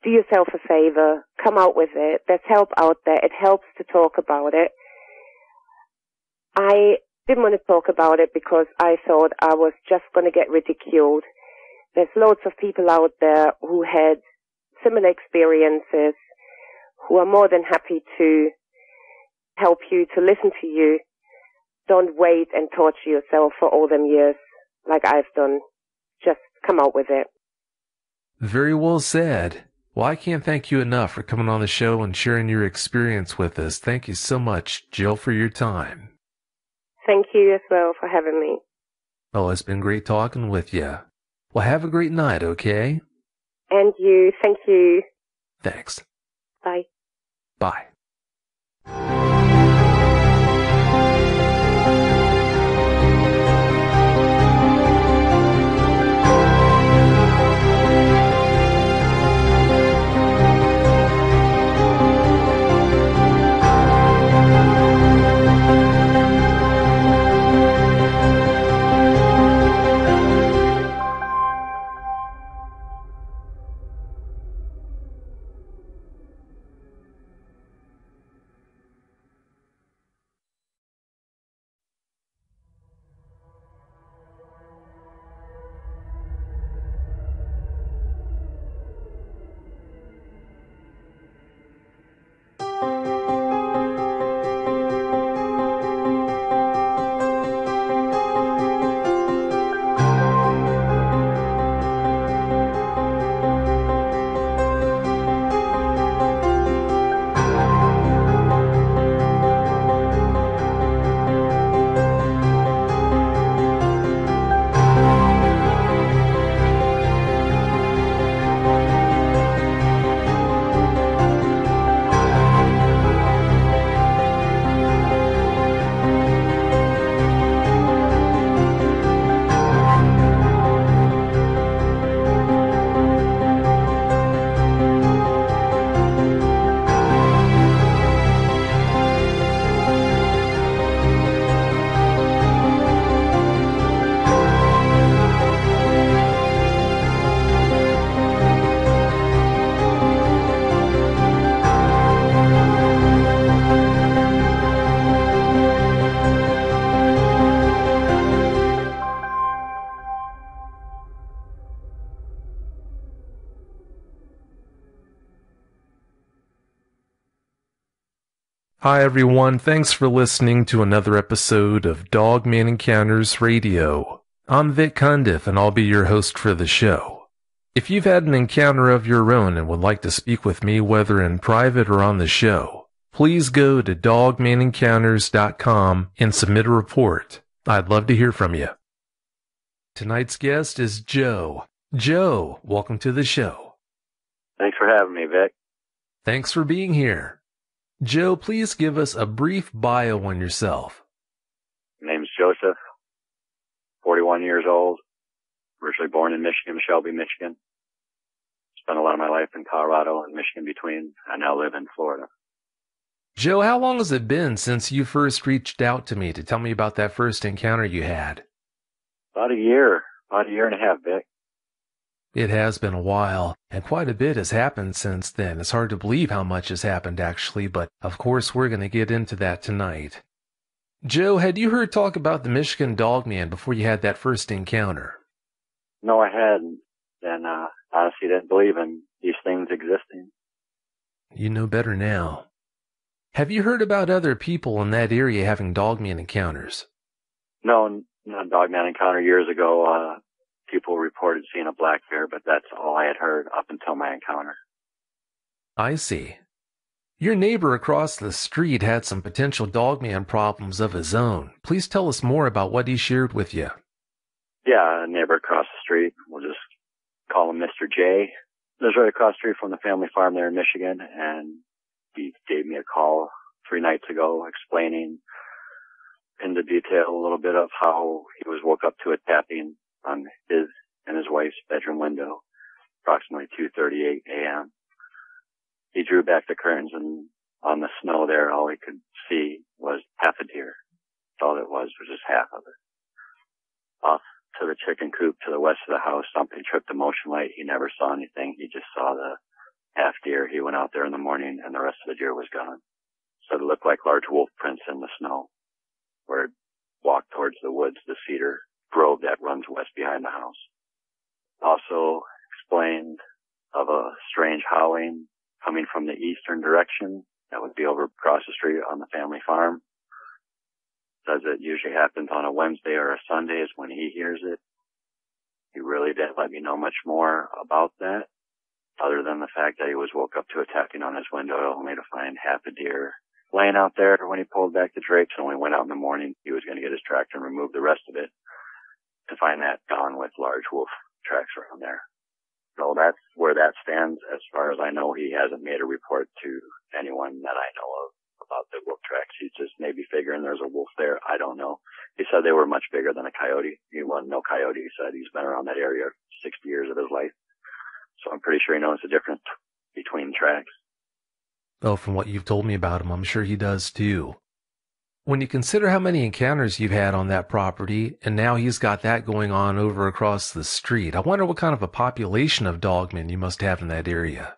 Do yourself a favor. Come out with it. There's help out there. It helps to talk about it. I didn't want to talk about it because I thought I was just going to get ridiculed. There's loads of people out there who had similar experiences, who are more than happy to help you, to listen to you. Don't wait and torture yourself for all them years like I've done. Just come out with it. Very well said. Well, I can't thank you enough for coming on the show and sharing your experience with us. Thank you so much, Jill, for your time. Thank you as well for having me. Oh, it's been great talking with you. Well, have a great night, okay? And you. Thank you. Thanks. Bye. Bye. Hi everyone, thanks for listening to another episode of Dogman Encounters Radio. I'm Vic Cundiff and I'll be your host for the show. If you've had an encounter of your own and would like to speak with me whether in private or on the show, please go to dogmanencounters.com and submit a report. I'd love to hear from you. Tonight's guest is Joe. Joe, welcome to the show. Thanks for having me, Vic. Thanks for being here. Joe, please give us a brief bio on yourself. My name's Joseph, 41 years old, originally born in Michigan, Shelby, Michigan. Spent a lot of my life in Colorado and Michigan between. I now live in Florida. Joe, how long has it been since you first reached out to me to tell me about that first encounter you had? About a year and a half, Vic. It has been a while, and quite a bit has happened since then. It's hard to believe how much has happened, actually, but of course we're going to get into that tonight. Joe, had you heard talk about the Michigan Dogman before you had that first encounter? No, I hadn't, and honestly didn't believe in these things existing. You know better now. Have you heard about other people in that area having Dogman encounters? No, not a Dogman encounter years ago. People reported seeing a black bear, but that's all I had heard up until my encounter. I see. Your neighbor across the street had some potential Dogman problems of his own. Please tell us more about what he shared with you. Yeah, a neighbor across the street. We'll just call him Mr. J. Lives right across the street from the family farm there in Michigan, and he gave me a call 3 nights ago explaining into detail a little bit of how he was woke up to a tapping on his and his wife's bedroom window, approximately 2:38 a.m. He drew back the curtains, and on the snow there, all he could see was half a deer. That's all it was just half of it. Off to the chicken coop to the west of the house, something tripped the motion light. He never saw anything. He just saw the half deer. He went out there in the morning, and the rest of the deer was gone. So it looked like large wolf prints in the snow, where it walked towards the woods, the cedar grove that runs west behind the house. Also explained of a strange howling coming from the eastern direction. That would be over across the street on the family farm. Says it usually happens on a Wednesday or a Sunday is when he hears it. He really didn't let me know much more about that, other than the fact that he was woke up to a tapping on his window only to find half a deer laying out there when he pulled back the drapes. And when he went out in the morning, he was going to get his tractor and remove the rest of it to find that gone with large wolf tracks around there. So that's where that stands. As far as I know, he hasn't made a report to anyone that I know of about the wolf tracks. He's just maybe figuring there's a wolf there. I don't know. He said they were much bigger than a coyote. He wasn't no coyote. He said he's been around that area 60 years of his life. So I'm pretty sure he knows the difference between tracks. Oh, from what you've told me about him, I'm sure he does too. When you consider how many encounters you've had on that property, and now he's got that going on over across the street, I wonder what kind of a population of dogmen you must have in that area.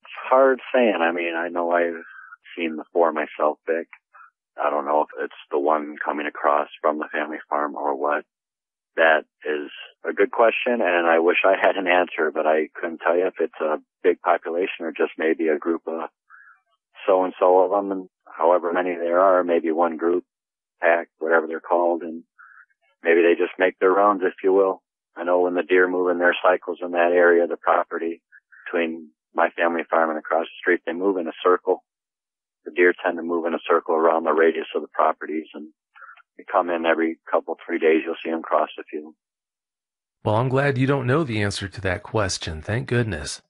It's hard saying. I mean, I know I've seen the four myself, Vic. I don't know if it's the one coming across from the family farm or what. That is a good question, and I wish I had an answer, but I couldn't tell you if it's a big population or just maybe a group of so-and-so of them, and however many there are, maybe one group, pack, whatever they're called, and maybe they just make their rounds, if you will. I know when the deer move in their cycles in that area of the property between my family farm and across the street, they move in a circle. The deer tend to move in a circle around the radius of the properties, and they come in every couple, 3 days, you'll see them cross a few. Well, I'm glad you don't know the answer to that question, thank goodness.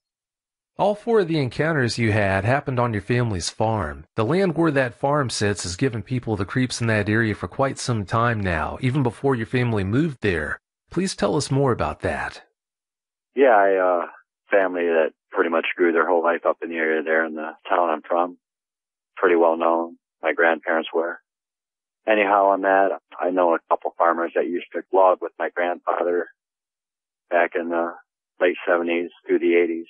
All four of the encounters you had happened on your family's farm. The land where that farm sits has given people the creeps in that area for quite some time now, even before your family moved there. Please tell us more about that. Yeah, I family that pretty much grew their whole life up in the area there in the town I'm from. Pretty well known. My grandparents were. Anyhow, on that, I know a couple farmers that used to log with my grandfather back in the late 70s through the 80s.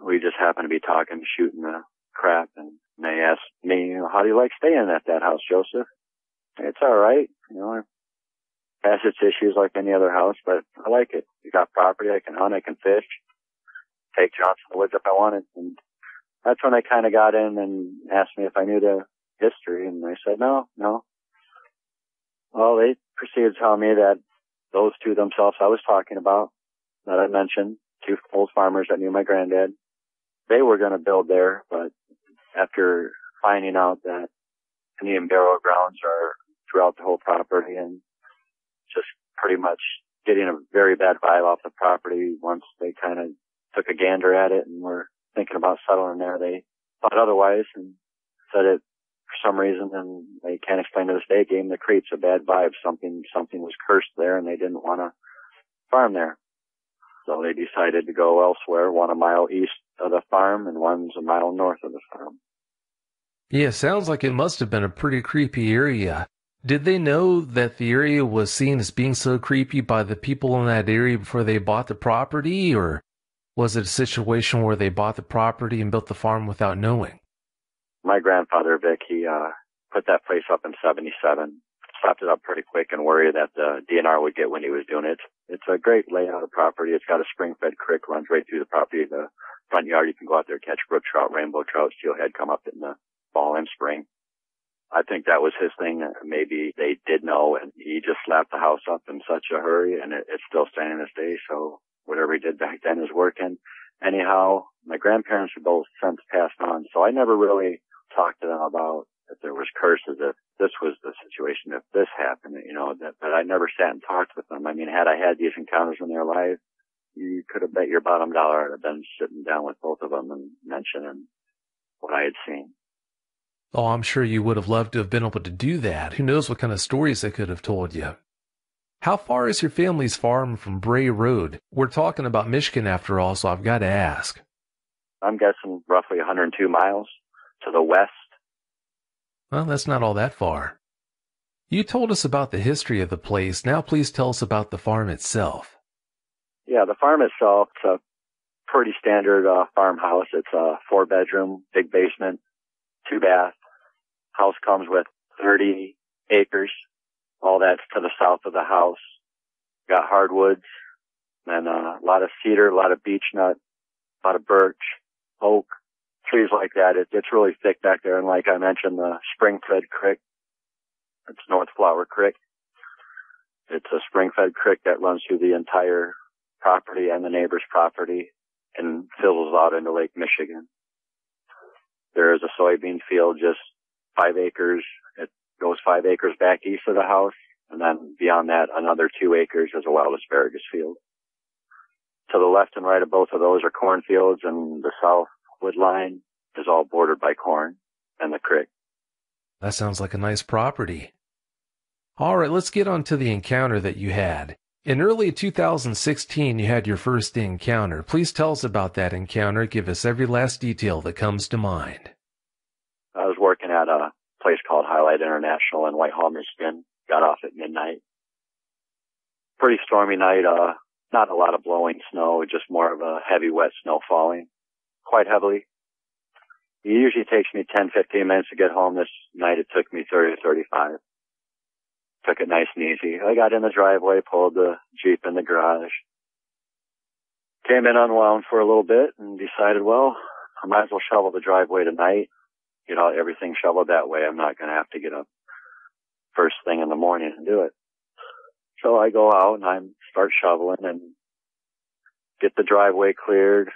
We just happened to be talking, shooting the crap, and they asked me, how do you like staying at that house, Joseph? It's all right. It has its issues like any other house, but I like it. You got property, I can hunt, I can fish, take Johnson to the woods if I wanted. And that's when they kind of got in and asked me if I knew the history, and I said, no. Well, they proceeded to tell me that those two themselves I was talking about, that I mentioned, two old farmers that knew my granddad, they were going to build there, but after finding out that Indian burial grounds are throughout the whole property and just pretty much getting a very bad vibe off the property once they kind of took a gander at it and were thinking about settling there, they thought otherwise and said it for some reason, and they can't explain to this day, gave them the creeps, a bad vibe. Something was cursed there, and they didn't want to farm there. So they decided to go elsewhere, one a mile east of the farm and one's a mile north of the farm. Yeah, sounds like it must have been a pretty creepy area. Did they know that the area was seen as being so creepy by the people in that area before they bought the property, or was it a situation where they bought the property and built the farm without knowing? My grandfather, Vic, he put that place up in 77. Slapped it up pretty quick and worried that the DNR would get when he was doing it. It's a great layout of property. It's got a spring-fed creek, runs right through the property. The front yard, you can go out there, catch brook trout, rainbow trout, steelhead come up in the fall and spring. I think that was his thing. Maybe they did know, and he just slapped the house up in such a hurry, and it's still standing this day, so whatever he did back then is working. Anyhow, my grandparents were both since passed on, so I never really talked to them about if there was curses, if this was the situation, if this happened, but I never sat and talked with them. I mean, had I had these encounters in their life, you could have bet your bottom dollar I'd have been sitting down with both of them and mentioning what I had seen. Oh, I'm sure you would have loved to have been able to do that. Who knows what kind of stories they could have told you. How far is your family's farm from Bray Road? We're talking about Michigan after all, so I've got to ask. I'm guessing roughly 102 miles to the west. Well, that's not all that far. You told us about the history of the place. Now please tell us about the farm itself. Yeah, the farm itself, it's a pretty standard farmhouse. It's a 4-bedroom, big basement, 2-bath. House comes with 30 acres. All that's to the south of the house. Got hardwoods, and a lot of cedar, a lot of beech nut, a lot of birch, oak, trees like that. It's really thick back there. And like I mentioned, the spring-fed creek, it's North Flower Creek. It's a spring-fed creek that runs through the entire property and the neighbor's property and fizzles out into Lake Michigan. There is a soybean field just 5 acres. It goes 5 acres back east of the house. And then beyond that, another 2 acres is a wild asparagus field. To the left and right of both of those are cornfields, and the south wood line is all bordered by corn and the creek. That sounds like a nice property. All right, let's get on to the encounter that you had. In early 2016, you had your first encounter. Please tell us about that encounter. Give us every last detail that comes to mind. I was working at a place called Highlight International in Whitehall, Michigan. Got off at midnight. Pretty stormy night. Not a lot of blowing snow, just more of a heavy, wet snow falling quite heavily. It usually takes me 10, 15 minutes to get home. This night it took me 30 to 35. Took it nice and easy. I got in the driveway, pulled the Jeep in the garage. Came in unwound for a little bit and decided, well, I might as well shovel the driveway tonight. Get all everything shoveled that way. I'm not going to have to get up first thing in the morning and do it. So I go out and I start shoveling and get the driveway cleared.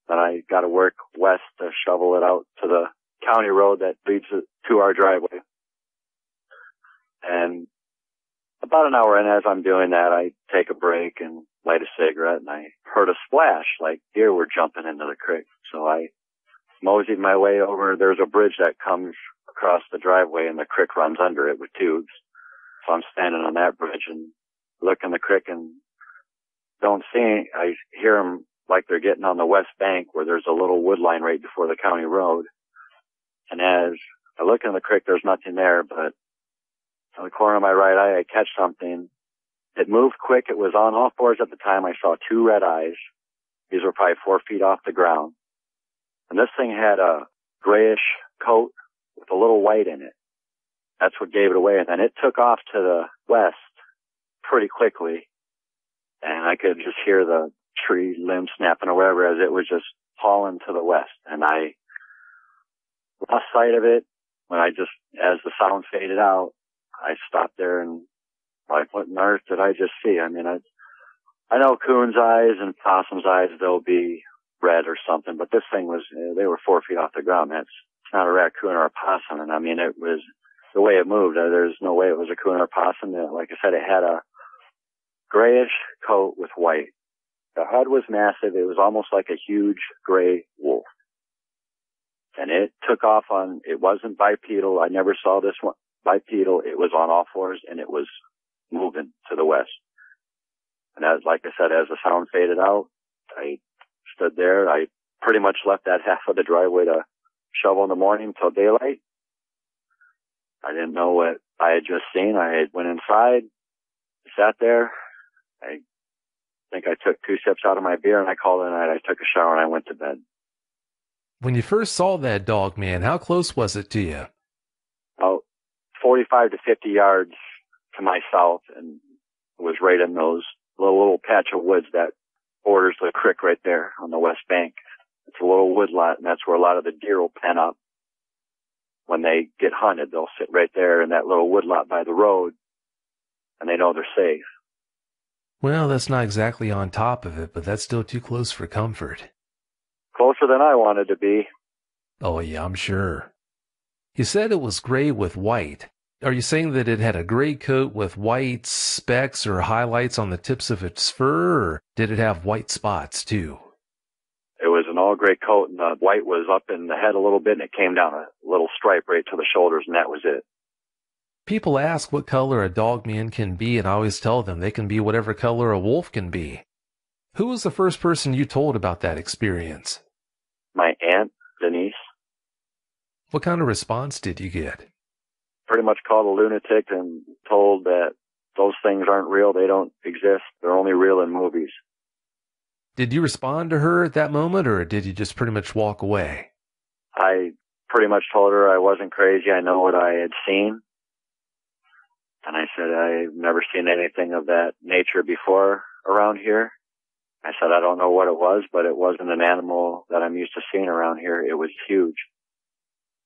Then I got to work west to shovel it out to the county road that leads to our driveway. And about an hour in, as I'm doing that, I take a break and light a cigarette, and I heard a splash, like deer were jumping into the creek. So I moseyed my way over. There's a bridge that comes across the driveway, and the creek runs under it with tubes. So I'm standing on that bridge and look in the creek and don't see any. I hear them like they're getting on the west bank where there's a little wood line right before the county road. And as I look in the creek, there's nothing there, but on the corner of my right eye, I catch something. It moved quick. It was on all fours at the time. I saw 2 red eyes. These were probably 4 feet off the ground. And this thing had a grayish coat with a little white in it. That's what gave it away. And then it took off to the west pretty quickly. And I could just hear the tree limbs snapping or whatever as it was just hauling to the west. And I lost sight of it when as the sound faded out. I stopped there and like, what on earth did I just see? I mean, I know coon's eyes and possum's eyes, they'll be red or something, but this thing they were 4 feet off the ground. It's not a raccoon or a possum. And I mean, it was the way it moved. There's no way it was a coon or a possum. Like I said, it had a grayish coat with white. The head was massive. It was almost like a huge gray wolf. And it took off it wasn't bipedal. I never saw this one bipedal. It was on all fours and it was moving to the west. And like I said, as the sound faded out, I stood there. I pretty much left that half of the driveway to shovel in the morning till daylight. I didn't know what I had just seen. I went inside, sat there. I think I took 2 sips out of my beer and I called it a night. I took a shower and I went to bed. When you first saw that dog, man, how close was it to you? About 45 to 50 yards to my south, and it was right in those little patch of woods that borders the creek right there on the west bank. It's a little wood lot, and that's where a lot of the deer will pen up. When they get hunted, they'll sit right there in that little wood lot by the road, and they know they're safe. Well, that's not exactly on top of it, but that's still too close for comfort. Closer than I wanted to be. Oh, yeah, I'm sure. You said it was gray with white. Are you saying that it had a gray coat with white specks or highlights on the tips of its fur, or did it have white spots too? It was an all-gray coat, and the white was up in the head a little bit, and it came down a little stripe right to the shoulders, and that was it. People ask what color a dog man can be, and I always tell them they can be whatever color a wolf can be. Who was the first person you told about that experience? My aunt, Denise. What kind of response did you get? Pretty much called a lunatic and told that those things aren't real, they don't exist, they're only real in movies. Did you respond to her at that moment, or did you just pretty much walk away? I pretty much told her I wasn't crazy, I know what I had seen. And I said I've never seen anything of that nature before around here. I said, I don't know what it was, but it wasn't an animal that I'm used to seeing around here. It was huge.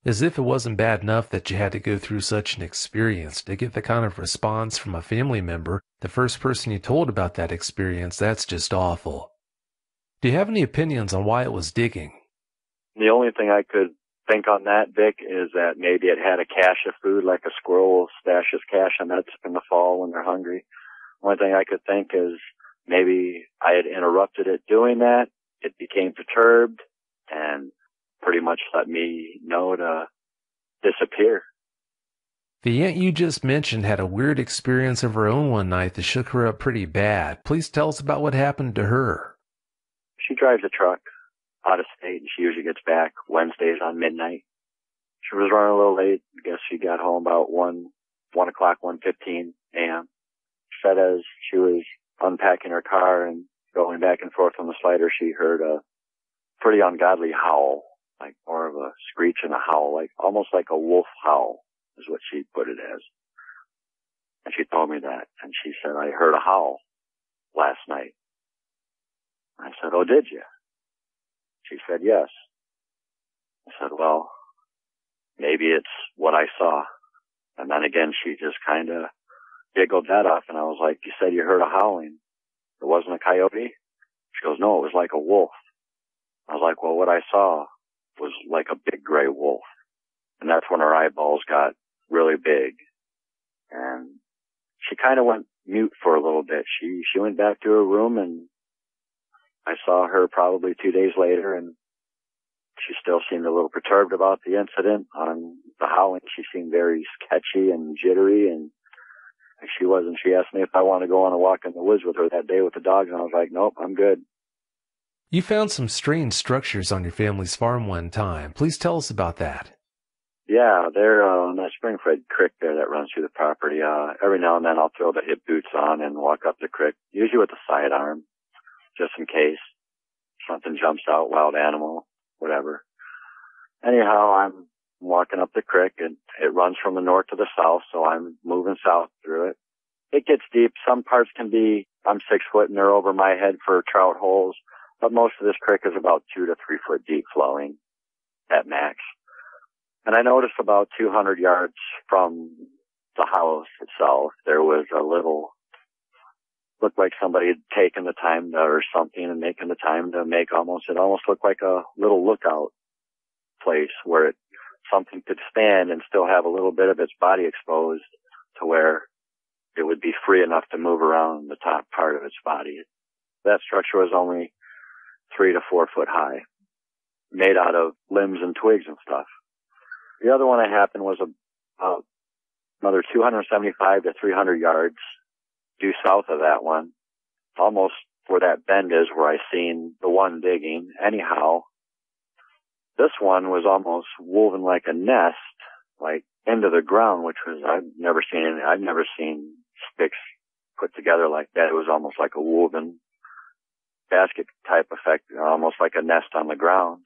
As if it wasn't bad enough that you had to go through such an experience, to get the kind of response from a family member, the first person you told about that experience, that's just awful. Do you have any opinions on why it was digging? The only thing I could think on that, Vic, is that maybe it had a cache of food like a squirrel stashes cache on nuts in the fall when they're hungry. One thing I could think is maybe I had interrupted it doing that. It became perturbed and pretty much let me know to disappear. The aunt you just mentioned had a weird experience of her own one night that shook her up pretty bad. Please tell us about what happened to her. She drives a truck out of state, and she usually gets back Wednesdays on midnight. She was running a little late. I guess she got home about 1 o'clock, 1:15 a.m. She said as she was unpacking her car and going back and forth on the slider, she heard a pretty ungodly howl, like more of a screech and a howl, like almost like a wolf howl is what she put it as. And she told me that, and she said, I heard a howl last night. I said, oh, did you? She said, yes. I said, well, maybe it's what I saw. And then again, she just kind of giggled that off, and I was like, you said you heard a howling. It wasn't a coyote? She goes, no, it was like a wolf. I was like, well, what I saw was like a big gray wolf. And that's when her eyeballs got really big. And she kind of went mute for a little bit. She went back to her room, and I saw her probably 2 days later, and she still seemed a little perturbed about the incident. On the howling, she seemed very sketchy and jittery, and she asked me if I want to go on a walk in the woods with her that day with the dogs, and I was like, nope, I'm good. You found some strange structures on your family's farm one time. Please tell us about that. Yeah, they're on that Springford Creek there that runs through the property. Every now and then I'll throw the hip boots on and walk up the creek, usually with the sidearm, just in case something jumps out, wild animal, whatever. Anyhow, I'm walking up the creek, and it runs from the north to the south, so I'm moving south through it. It gets deep. Some parts can be, I'm 6 foot and they're over my head for trout holes, but most of this creek is about 2 to 3 foot deep flowing at max. And I noticed about 200 yards from the house itself, there was a little, looked like somebody had taken the time to, or something, and making the time to make it almost looked like a little lookout place where something could stand and still have a little bit of its body exposed to where it would be free enough to move around the top part of its body. That structure was only 3 to 4 foot high, made out of limbs and twigs and stuff. The other one that happened was another 275 to 300 yards due south of that one, almost where that bend is where I seen the one digging. Anyhow, this one was almost woven like a nest, like into the ground, which was, I've never seen sticks put together like that. It was almost like a woven basket type effect, almost like a nest on the ground.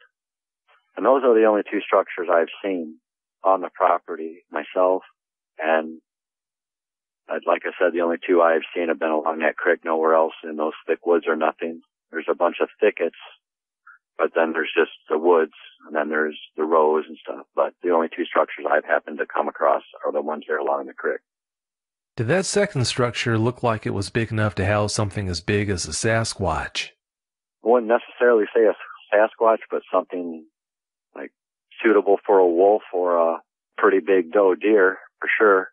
And those are the only 2 structures I've seen on the property myself. And like I said, the only 2 I've seen have been along that creek, nowhere else in those thick woods or nothing. There's a bunch of thickets, but then there's just the woods, and then there's the rows and stuff. But the only 2 structures I've happened to come across are the ones that are along the creek. Did that second structure look like it was big enough to house something as big as a Sasquatch? I wouldn't necessarily say a Sasquatch, but something like suitable for a wolf or a pretty big doe deer, for sure.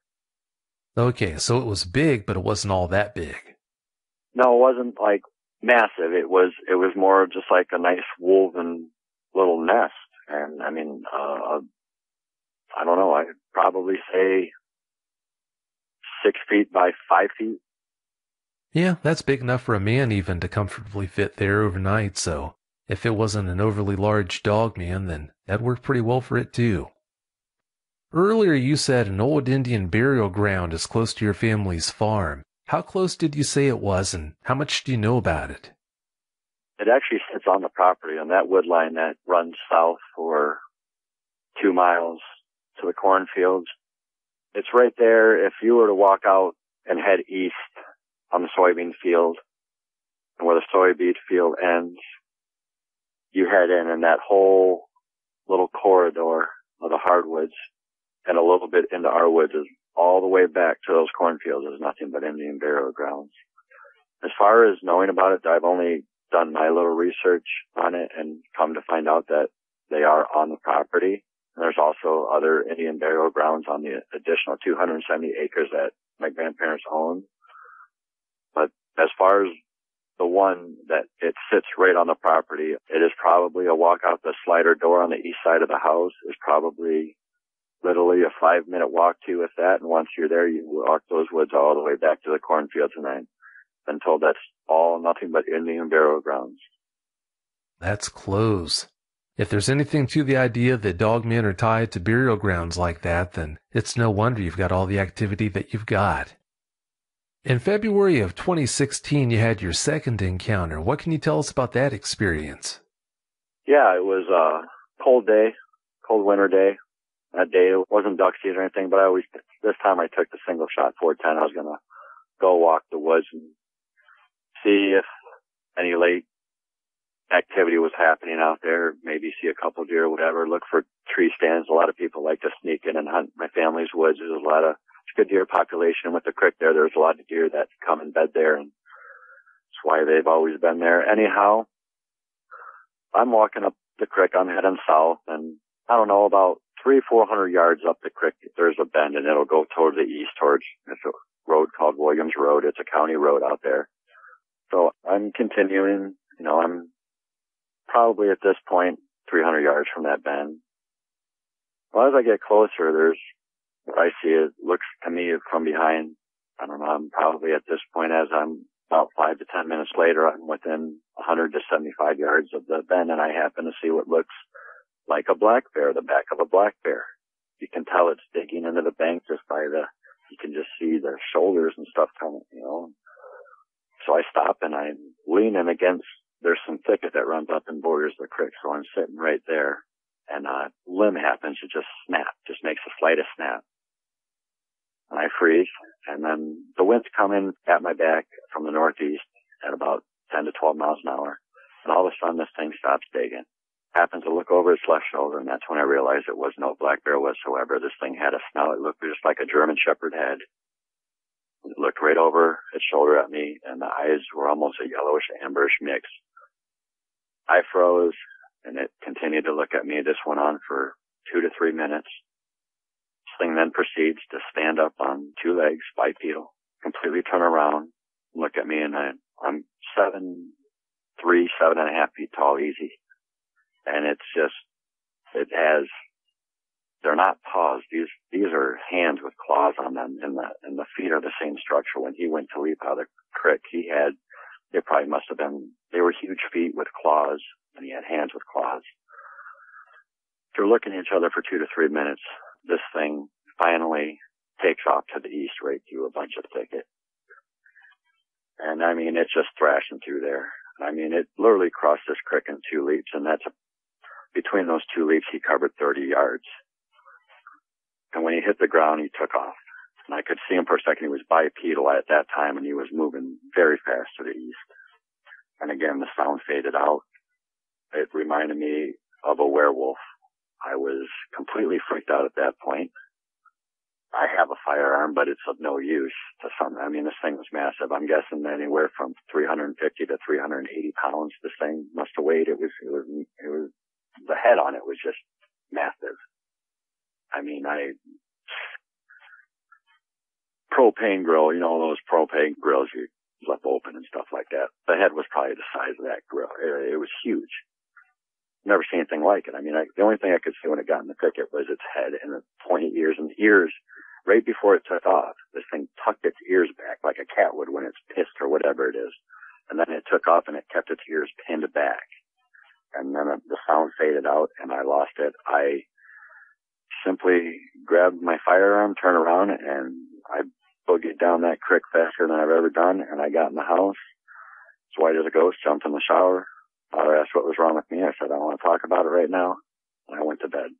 Okay, so it was big, but it wasn't all that big. No, it wasn't like massive. It was more just like a nice woven little nest. And I mean, I don't know, I'd probably say 6 feet by 5 feet. Yeah, that's big enough for a man even to comfortably fit there overnight, so if it wasn't an overly large dog man, then that worked pretty well for it too. Earlier you said an old Indian burial ground is close to your family's farm. How close did you say it was, and how much do you know about it? It actually sits on the property on that wood line that runs south for 2 miles to the cornfields. It's right there. If you were to walk out and head east on the soybean field, And where the soybean field ends, you head in, and that whole little corridor of the hardwoods and a little bit into our woods is all the way back to those cornfields is nothing but Indian burial grounds. As far as knowing about it, I've only done my little research on it and come to find out that they are on the property. And there's also other Indian burial grounds on the additional 270 acres that my grandparents own. But as far as the one that it sits right on the property, it is probably a walk out the slider door on the east side of the house is probably literally a 5-minute walk to with that. And once you're there, you walk those woods all the way back to the cornfields. And I've been told that's all nothing but Indian burial grounds. That's close. If there's anything to the idea that dogmen are tied to burial grounds like that, then it's no wonder you've got all the activity that you've got. In February of 2016, you had your second encounter. What can you tell us about that experience? Yeah, it was a cold day, cold winter day. That day it wasn't duck season or anything, but this time I took the single shot 410. I was going to go walk the woods and see if any late activity was happening out there, maybe see a couple deer or whatever, look for tree stands. A lot of people like to sneak in and hunt my family's woods. There's a lot of good deer population with the creek there. There's a lot of deer that come and bed there, and that's why they've always been there. Anyhow, I'm walking up the creek. I'm heading south, and I don't know, about 300-400 yards up the creek, there's a bend, and it'll go toward the east towards, it's a road called Williams Road. It's a county road out there. So I'm continuing, I'm probably at this point 300 yards from that bend. Well, as I get closer, there's what I see. It looks to me from behind. I don't know. I'm probably at this point, as I'm about 5 to 10 minutes later, I'm within 100 to 75 yards of the bend, and I happen to see what looks like a black bear, the back of a black bear. You can tell it's digging into the bank just by you can just see the shoulders and stuff coming, So I stop and I'm leaning against, there's some thicket that runs up and borders the creek, so I'm sitting right there, and a limb happens to just snap, just makes the slightest snap. And I freeze, and then the wind's coming at my back from the northeast at about 10 to 12 miles an hour, and all of a sudden this thing stops digging. Happens to look over its left shoulder, and that's when I realized it was no black bear whatsoever. This thing had a snout. It looked just like a German Shepherd head. It looked right over its shoulder at me, and the eyes were almost a yellowish, amberish mix. I froze, and it continued to look at me. This went on for 2 to 3 minutes. This thing then proceeds to stand up on 2 legs, bipedal, completely turn around, look at me, and I'm 7'3", 7.5 feet tall, easy. And it's just, they're not paws. These are hands with claws on them, and the feet are the same structure. When he went to leap out of the creek, they were huge feet with claws, and he had hands with claws. After looking at each other for 2 to 3 minutes, this thing finally takes off to the east right through a bunch of thicket. And it's just thrashing through there. It literally crossed this creek in 2 leaps, and between those 2 leaps, he covered 30 yards. And when he hit the ground, he took off. And I could see him for a second. He was bipedal at that time, and he was moving very fast to the east. And again, the sound faded out. It reminded me of a werewolf. I was completely freaked out at that point. I have a firearm, but it's of no use to some. This thing was massive. I'm guessing anywhere from 350 to 380 pounds. This thing must have weighed. It was the head on it was just massive. Propane grill, those propane grills you left open and stuff like that. The head was probably the size of that grill. It was huge. Never seen anything like it. The only thing I could see when it got in the thicket was its head and the pointy ears, and the ears, right before it took off, this thing tucked its ears back like a cat would when it's pissed or whatever it is. And then it took off and it kept its ears pinned back. And then the sound faded out and I lost it. I simply grabbed my firearm, turned around, and I boogied down that creek faster than I've ever done. And I got in the house, as white as a ghost, jumped in the shower. Father asked what was wrong with me. I said, I don't want to talk about it right now. And I went to bed.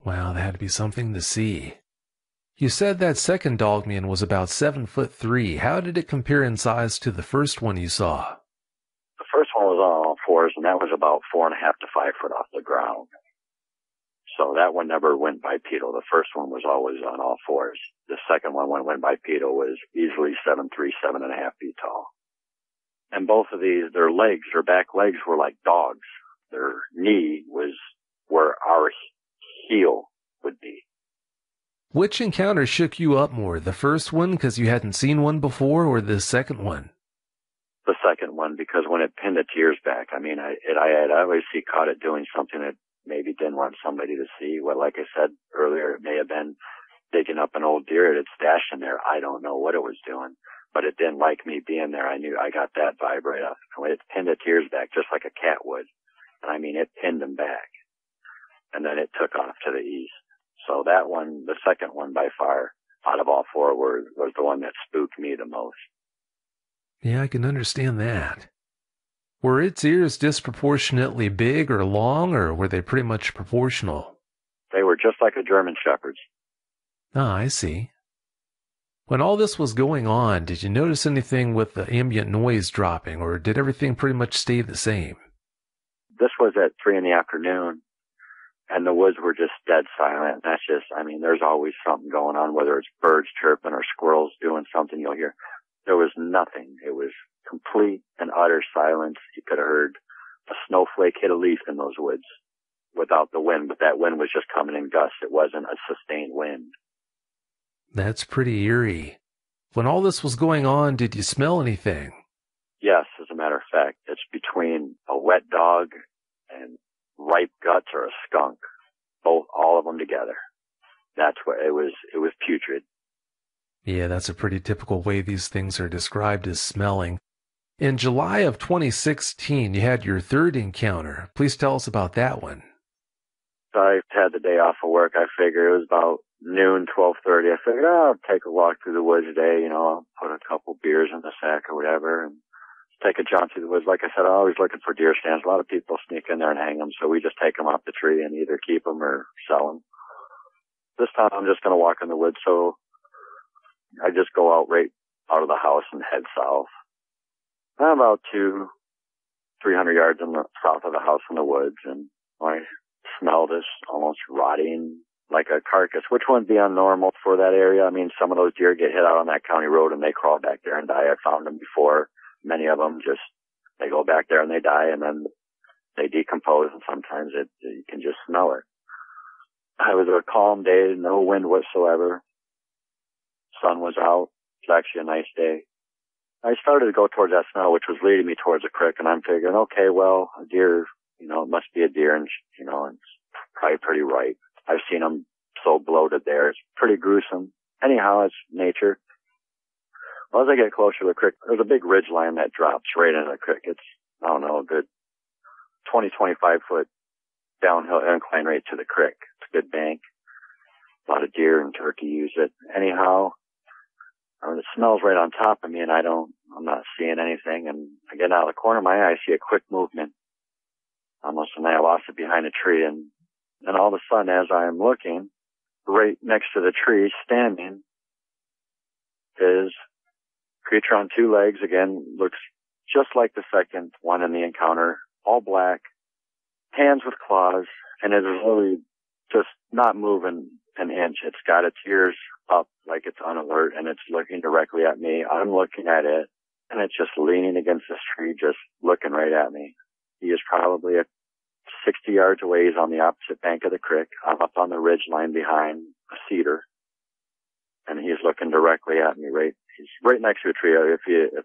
Wow, that had to be something to see. You said that second dogman was about 7'3". How did it compare in size to the first one you saw? fours, and that was about 4.5 to 5 foot off the ground. So that one never went bipedal. The first one was always on all fours. The second one, when it went bipedal, was easily 7'3", 7.5 feet tall. And both of these, their legs, their back legs were like dogs. Their knee was where our heel would be. Which encounter shook you up more, the first one because you hadn't seen one before, or the second one? The second one, because when it pinned the tears back, I mean, I always caught it doing something that maybe didn't want somebody to see. Well, like I said earlier, it may have been digging up an old deer that had stashed in there. I don't know what it was doing, but it didn't like me being there. I knew I got that vibe right off. It pinned the tears back just like a cat would. And I mean, it pinned them back. And then it took off to the east. So that one, the second one by far, out of all four, was the one that spooked me the most. Yeah, I can understand that. Were its ears disproportionately big or long, or were they pretty much proportional? They were just like a German Shepherd's. Ah, I see. When all this was going on, did you notice anything with the ambient noise dropping, or did everything pretty much stay the same? This was at 3 in the afternoon, and the woods were just dead silent. That's just, I mean, there's always something going on, whether it's birds chirping or squirrels doing something you'll hear. There was nothing. It was complete and utter silence. You could have heard a snowflake hit a leaf in those woods without the wind, but that wind was just coming in gusts. It wasn't a sustained wind. That's pretty eerie. When all this was going on, did you smell anything? Yes, as a matter of fact, it's between a wet dog and ripe guts or a skunk. All of them together. That's what it was. It was putrid. Yeah, that's a pretty typical way these things are described as smelling. In July of 2016, you had your third encounter. Please tell us about that one. So I had the day off of work. I figured it was about noon, 12:30. I figured, I'll take a walk through the woods today. I'll put a couple beers in the sack or whatever and take a jaunt through the woods. Like I said, I'm always looking for deer stands. A lot of people sneak in there and hang them, so we just take them off the tree and either keep them or sell them. This time I'm just going to walk in the woods, so I just go out right out of the house and head south. I'm about 200-300 yards south of the house in the woods, and I smell this almost rotting like a carcass, which wouldn't be unnormal for that area. I mean, some of those deer get hit out on that county road and they crawl back there and die. I found them before. Many of them they go back there and they die, and then they decompose, and sometimes you can just smell it. It was a calm day, no wind whatsoever. Sun was out. It was actually a nice day. I started to go towards that smell, which was leading me towards a creek, and I'm figuring, okay, well, a deer, it must be a deer, and, it's probably pretty ripe. I've seen them so bloated there. It's pretty gruesome. Anyhow, it's nature. Well, as I get closer to the creek, there's a big ridge line that drops right into the creek. It's, I don't know, a good 20-25 foot downhill incline right to the creek. It's a good bank. A lot of deer and turkey use it. Anyhow, it smells right on top of me, and I'm not seeing anything. And I get out of the corner of my eye, I see a quick movement. Almost, and I lost it behind a tree. And then all of a sudden, as I'm looking, right next to the tree, standing, is a creature on two legs. Again, looks just like the second one in the encounter, all black, hands with claws, and it is really just not moving an inch. It's got its ears up like it's on alert, and it's looking directly at me. I'm looking at it, and it's just leaning against this tree, just looking right at me. He is probably 60 yards away. He's on the opposite bank of the creek. I'm up on the ridge line behind a cedar, and he's looking directly at me. He's right next to a tree. If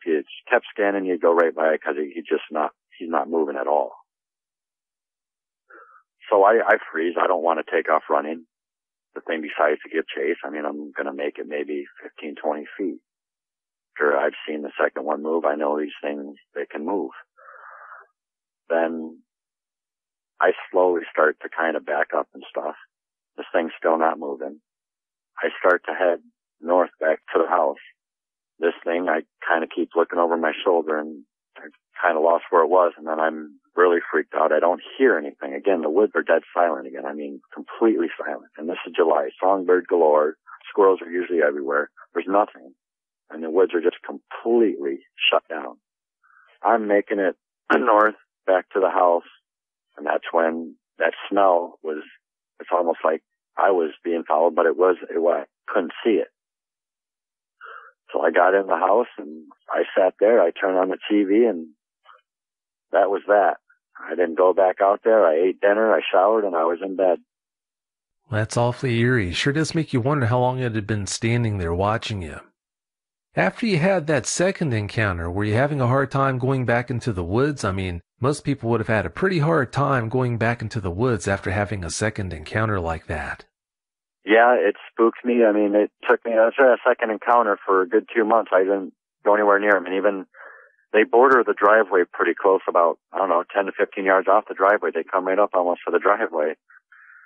you kept scanning, you'd go right by it because he's not moving at all. So I freeze. I don't want to take off running. The thing decides to give chase. I mean, I'm going to make it maybe 15, 20 feet. Sure, I've seen the second one move. I know these things, they can move. Then I slowly start to kind of back up and stuff. This thing's still not moving. I start to head north back to the house. This thing, I kind of keep looking over my shoulder, and I kind of lost where it was, and then I'm really freaked out. I don't hear anything. Again, the woods are dead silent again. I mean, completely silent. And this is July. Songbird galore. Squirrels are usually everywhere. There's nothing. And the woods are just completely shut down. I'm making it north back to the house, and that's when that smell was, it's almost like I was being followed, but I couldn't see it. So I got in the house and I sat there, I turned on the TV, and that was that. I didn't go back out there. I ate dinner, I showered, and I was in bed. That's awfully eerie. Sure does make you wonder how long it had been standing there watching you. After you had that second encounter, were you having a hard time going back into the woods? I mean, most people would have had a pretty hard time going back into the woods after having a second encounter like that. Yeah, it spooked me. I mean, it took me, a second encounter for a good 2 months. I didn't go anywhere near them. And even, they border the driveway pretty close, about, 10 to 15 yards off the driveway. They come right up almost to the driveway.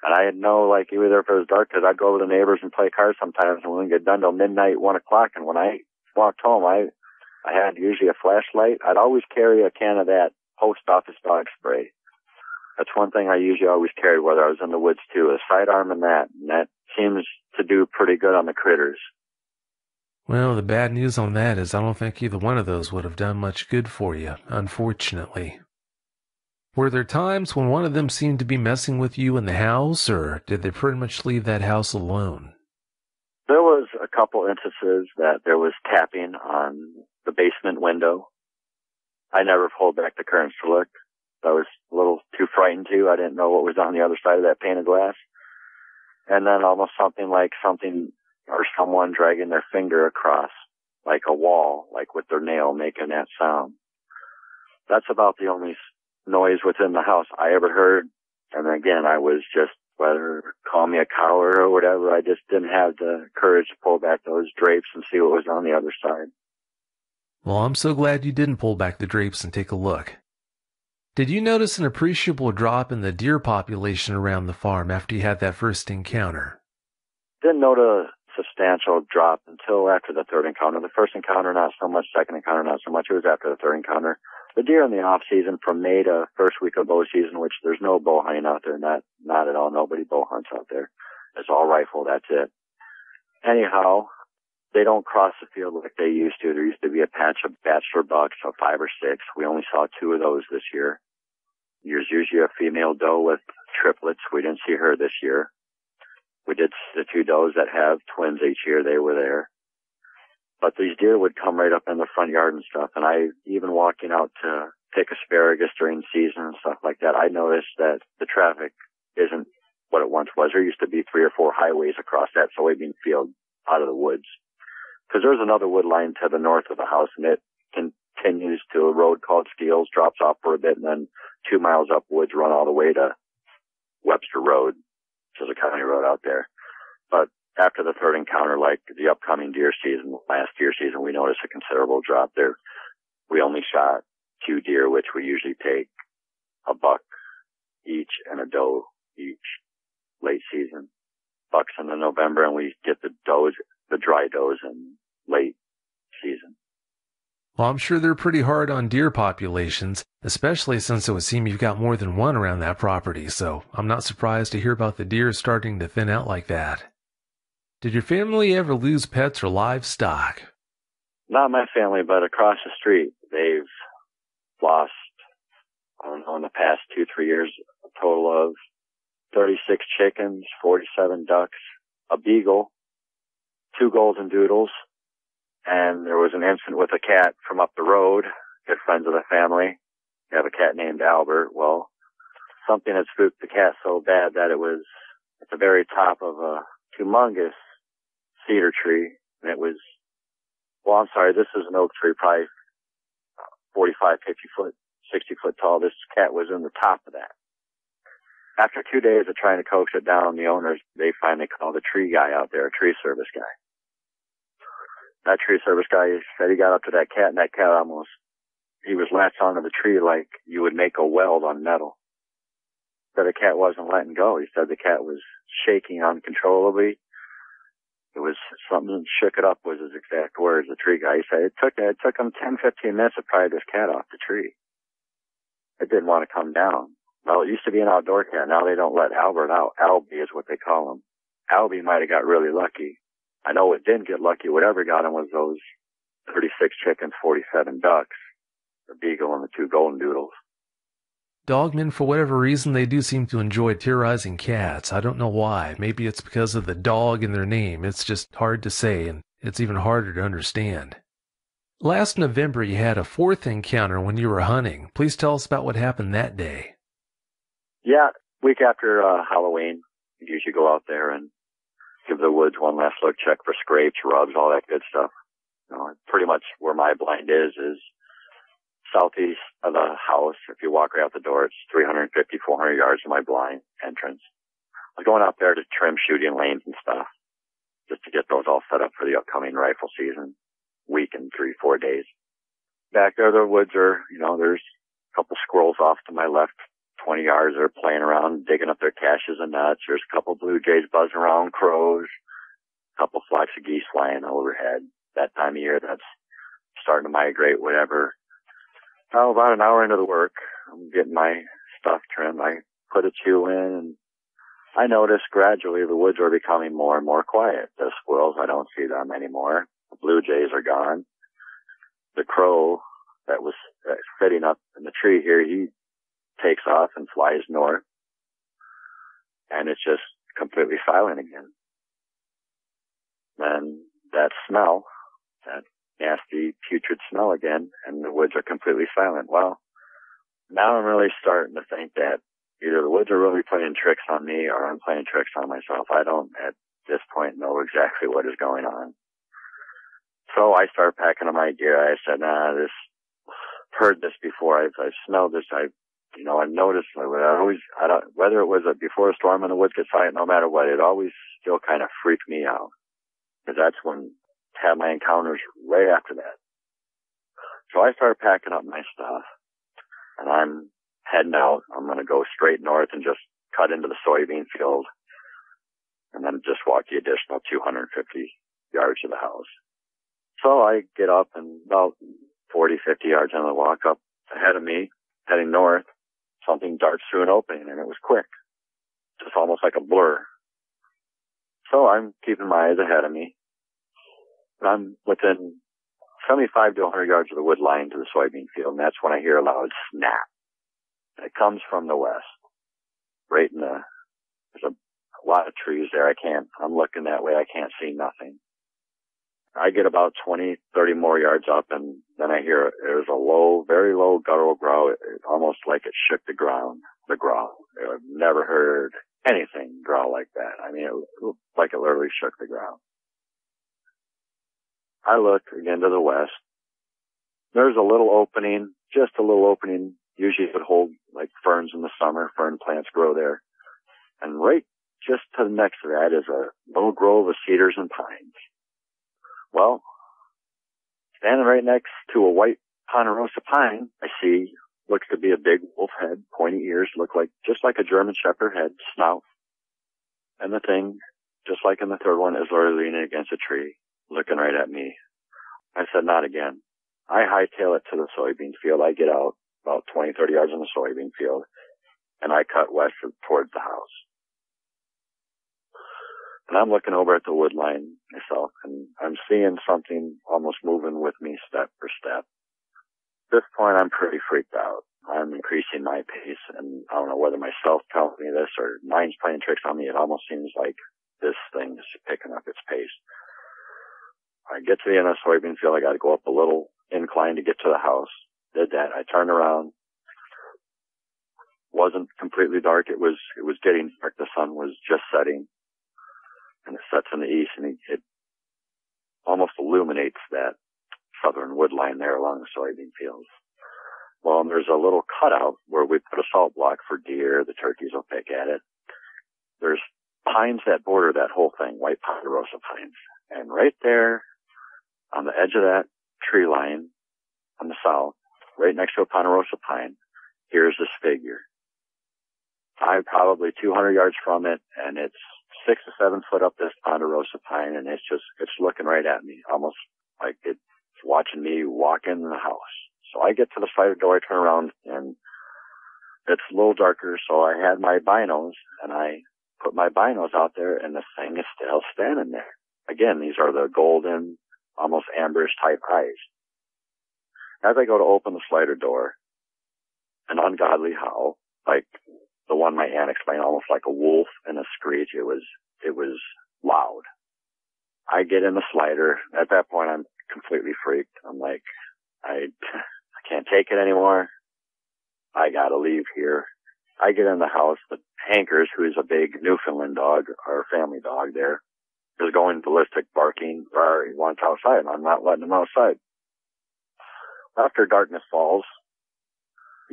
And I didn't know, either if it was dark, because I'd go over to the neighbors and play cards sometimes, and we wouldn't get done till midnight, 1 o'clock. And when I walked home, I had usually a flashlight. I'd always carry a can of that post office dog spray. That's one thing I usually always carried, whether I was in the woods too, a sidearm and that seems to do pretty good on the critters. Well, the bad news on that is I don't think either one of those would have done much good for you, unfortunately. Were there times when one of them seemed to be messing with you in the house, or did they pretty much leave that house alone? There was a couple instances that there was tapping on the basement window. I never pulled back the curtains to look. I was a little too frightened to. I didn't know what was on the other side of that pane of glass. And then almost something or someone dragging their finger across like a wall, like with their nail making that sound. That's about the only noise within the house I ever heard. And again, I was just, whether call me a coward or whatever, I just didn't have the courage to pull back those drapes and see what was on the other side. Well, I'm so glad you didn't pull back the drapes and take a look. Did you notice an appreciable drop in the deer population around the farm after you had that first encounter? Didn't note a substantial drop until after the third encounter. The first encounter, not so much. Second encounter, not so much. It was after the third encounter. The deer in the off season, from May to first week of bow season, which there's no bow hunting out there, not at all. Nobody bow hunts out there. It's all rifle. That's it. Anyhow, they don't cross the field like they used to. There used to be a patch of bachelor bucks, so 5 or 6. We only saw 2 of those this year. There's usually a female doe with triplets. We didn't see her this year. We did see the 2 does that have twins each year. They were there. But these deer would come right up in the front yard and stuff. And even walking out to pick asparagus during season and stuff like that, I noticed that the traffic isn't what it once was. There used to be 3 or 4 highways across that soybean field out of the woods. Because there's another wood line to the north of the house, and it continues to a road called Steels, drops off for a bit, and then 2 miles up woods run all the way to Webster Road, which is a county road out there. But after the third encounter, like the upcoming deer season, last deer season, we noticed a considerable drop there. We only shot 2 deer, which we usually take a buck each and a doe each late season. Bucks in the November, and we get the does, the dry does, in late season. Well, I'm sure they're pretty hard on deer populations, especially since it would seem you've got more than one around that property, so I'm not surprised to hear about the deer starting to thin out like that. Did your family ever lose pets or livestock? Not my family, but across the street, they've lost, in the past 2-3 years, a total of 36 chickens, 47 ducks, a beagle, 2 golden doodles, and there was an incident with a cat from up the road, good friends of the family. They have a cat named Albert. Well, something had spooked the cat so bad that it was at the very top of a humongous cedar tree, and it was, this is an oak tree, probably 45, 50 foot, 60 foot tall. This cat was in the top of that. After 2 days of trying to coax it down, the owners, they finally called a tree guy out there, a tree service guy. That tree service guy said he got up to that cat, and that cat he was latched onto the tree like you would make a weld on metal. Said the cat wasn't letting go. He said the cat was shaking uncontrollably. It was something shook it up, was his exact words, the tree guy. He said it took him 10, 15 minutes to pry this cat off the tree. It didn't want to come down. Well, it used to be an outdoor cat. Now they don't let Albert out. Albie is what they call him. Albie might have got really lucky. I know it didn't get lucky. Whatever got him was those 36 chickens, 47 ducks, the beagle, and the 2 golden doodles. Dogmen, for whatever reason, they do seem to enjoy terrorizing cats. I don't know why. Maybe it's because of the dog in their name. It's just hard to say, and it's even harder to understand. Last November, you had a fourth encounter when you were hunting. Please tell us about what happened that day. Yeah, week after Halloween, we usually go out there and give the woods one last look, check for scrapes, rubs, all that good stuff. You know, pretty much where my blind is southeast of the house. If you walk right out the door, it's 350, 400 yards of my blind entrance. I was going out there to trim shooting lanes and stuff, just to get those all set up for the upcoming rifle season, week and 3-4 days. Back there, the woods are, there's a couple squirrels off to my left, 20 yards. They're playing around, digging up their caches and nuts. There's a couple blue jays buzzing around, crows, a couple flocks of geese flying overhead. That time of year, that's starting to migrate, whatever. Oh, about an hour into the work, I'm getting my stuff trimmed. I put a chew in, and I noticed gradually the woods are becoming more and more quiet. The squirrels, I don't see them anymore. The blue jays are gone. The crow that was sitting up in the tree here, he takes off and flies north. And it's just completely silent again. And that smell, that nasty, putrid smell again, and the woods are completely silent. Well, now I'm really starting to think that either the woods are really playing tricks on me or I'm playing tricks on myself. I don't, at this point, know exactly what is going on. So I started packing up my gear. I said, heard this before. I've smelled this. I've noticed, whether it was before a storm and the woods get silent, no matter what, it always still kind of freaked me out. Because that's when I had my encounters right after that. So I started packing up my stuff, and I'm heading out. I'm going to go straight north and just cut into the soybean field, and then just walk the additional 250 yards to the house. So I get up, and about 40, 50 yards on the walk up ahead of me, heading north, something darts through an opening, and it was quick, just almost like a blur. So I'm keeping my eyes ahead of me. I'm within 75 to 100 yards of the wood line to the soybean field, and that's when I hear a loud snap. And it comes from the west. There's a lot of trees there. I'm looking that way. I can't see nothing. I get about 20, 30 more yards up, and then I hear there's a low, very low guttural growl, almost like it shook the ground, the growl. I've never heard anything growl like that. I mean, it looked like it literally shook the ground. I look again to the west. There's a little opening, just a little opening. Usually it would hold like ferns in the summer. Fern plants grow there. And right just to the next to that is a little grove of cedars and pines. Well, standing right next to a white ponderosa pine, I see, looks to be a big wolf head, pointy ears, just like a German Shepherd head, snout. And the thing, just like in the third one, is literally leaning against a tree, looking right at me. I said, not again. I hightail it to the soybean field. I get out about 20, 30 yards in the soybean field, and I cut west towards the house. And I'm looking over at the wood line myself, and I'm seeing something almost moving with me step for step. At this point, I'm pretty freaked out. I'm increasing my pace, and I don't know whether myself tells me this or mind's playing tricks on me. It almost seems like this thing is picking up its pace. I get to the end of the soybean field. I got to go up a little incline to get to the house. Did that. I turned around. Wasn't completely dark. It was getting dark. The sun was just setting, and it sets in the east, and it almost illuminates that southern wood line there along the soybean fields. Well, and there's a little cutout where we put a salt block for deer. The turkeys will pick at it. There's pines that border that whole thing, white ponderosa pines. And right there on the edge of that tree line on the south, right next to a ponderosa pine, here's this figure. I'm probably 200 yards from it, and it's 6 to 7 foot up this ponderosa pine, and it's looking right at me, almost like it's watching me walk in the house. So I get to the slider door, I turn around, and it's a little darker, so I had my binos, and I put my binos out there, and the thing is still standing there. Again, these are the golden, almost amberish type eyes. As I go to open the slider door, an ungodly howl, like the one my aunt explained, almost like a wolf and a screech. It was loud. I get in the slider. At that point, I'm completely freaked. I'm like, I can't take it anymore. I gotta leave here. I get in the house, but Hankers, who is a big Newfoundland dog, our family dog there, is going ballistic, barking, he wants outside, and I'm not letting him outside. After darkness falls,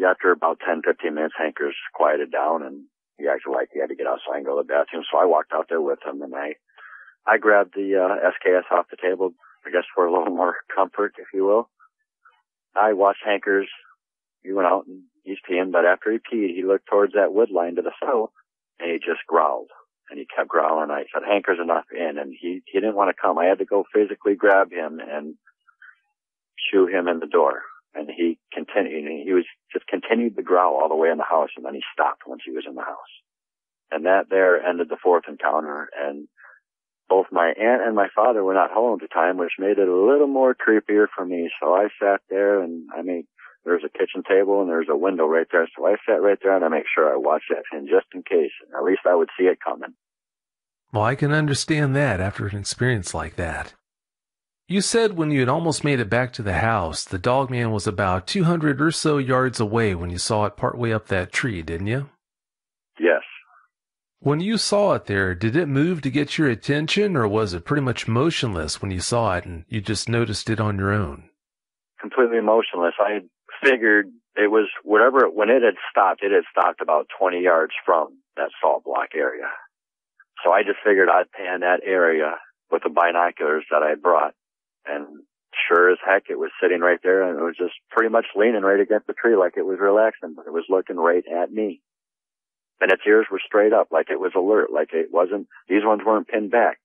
after about 10-15 minutes, Hankers quieted down, and he acted like he had to get outside and go to the bathroom, so I walked out there with him, and I grabbed the SKS off the table, I guess for a little more comfort, if you will. I watched Hankers. He went out and he's peeing, but after he peed, he looked towards that wood line to the south, and he just growled. And he kept growling. I said, Hankers, enough, in. And he didn't want to come. I had to go physically grab him and shoo him in the door. And he continued. And he was just continued to growl all the way in the house, and then he stopped once he was in the house. And that there ended the fourth encounter. And both my aunt and my father were not home at the time, which made it a little more creepier for me. So I sat there, and there's a kitchen table and there's a window right there. So I sat right there and I make sure I watched that thing just in case. At least I would see it coming. Well, I can understand that after an experience like that. You said when you had almost made it back to the house, the dog man was about 200 or so yards away when you saw it partway up that tree, didn't you? Yes. When you saw it there, did it move to get your attention, or was it pretty much motionless when you saw it and you just noticed it on your own? Completely motionless. I figured it was whatever, when it had stopped about 20 yards from that salt block area. So I just figured I'd pan that area with the binoculars that I brought. And sure as heck, it was sitting right there, and it was just pretty much leaning right against the tree like it was relaxing, but it was looking right at me. And its ears were straight up, like it was alert, like it wasn't, these ones weren't pinned back.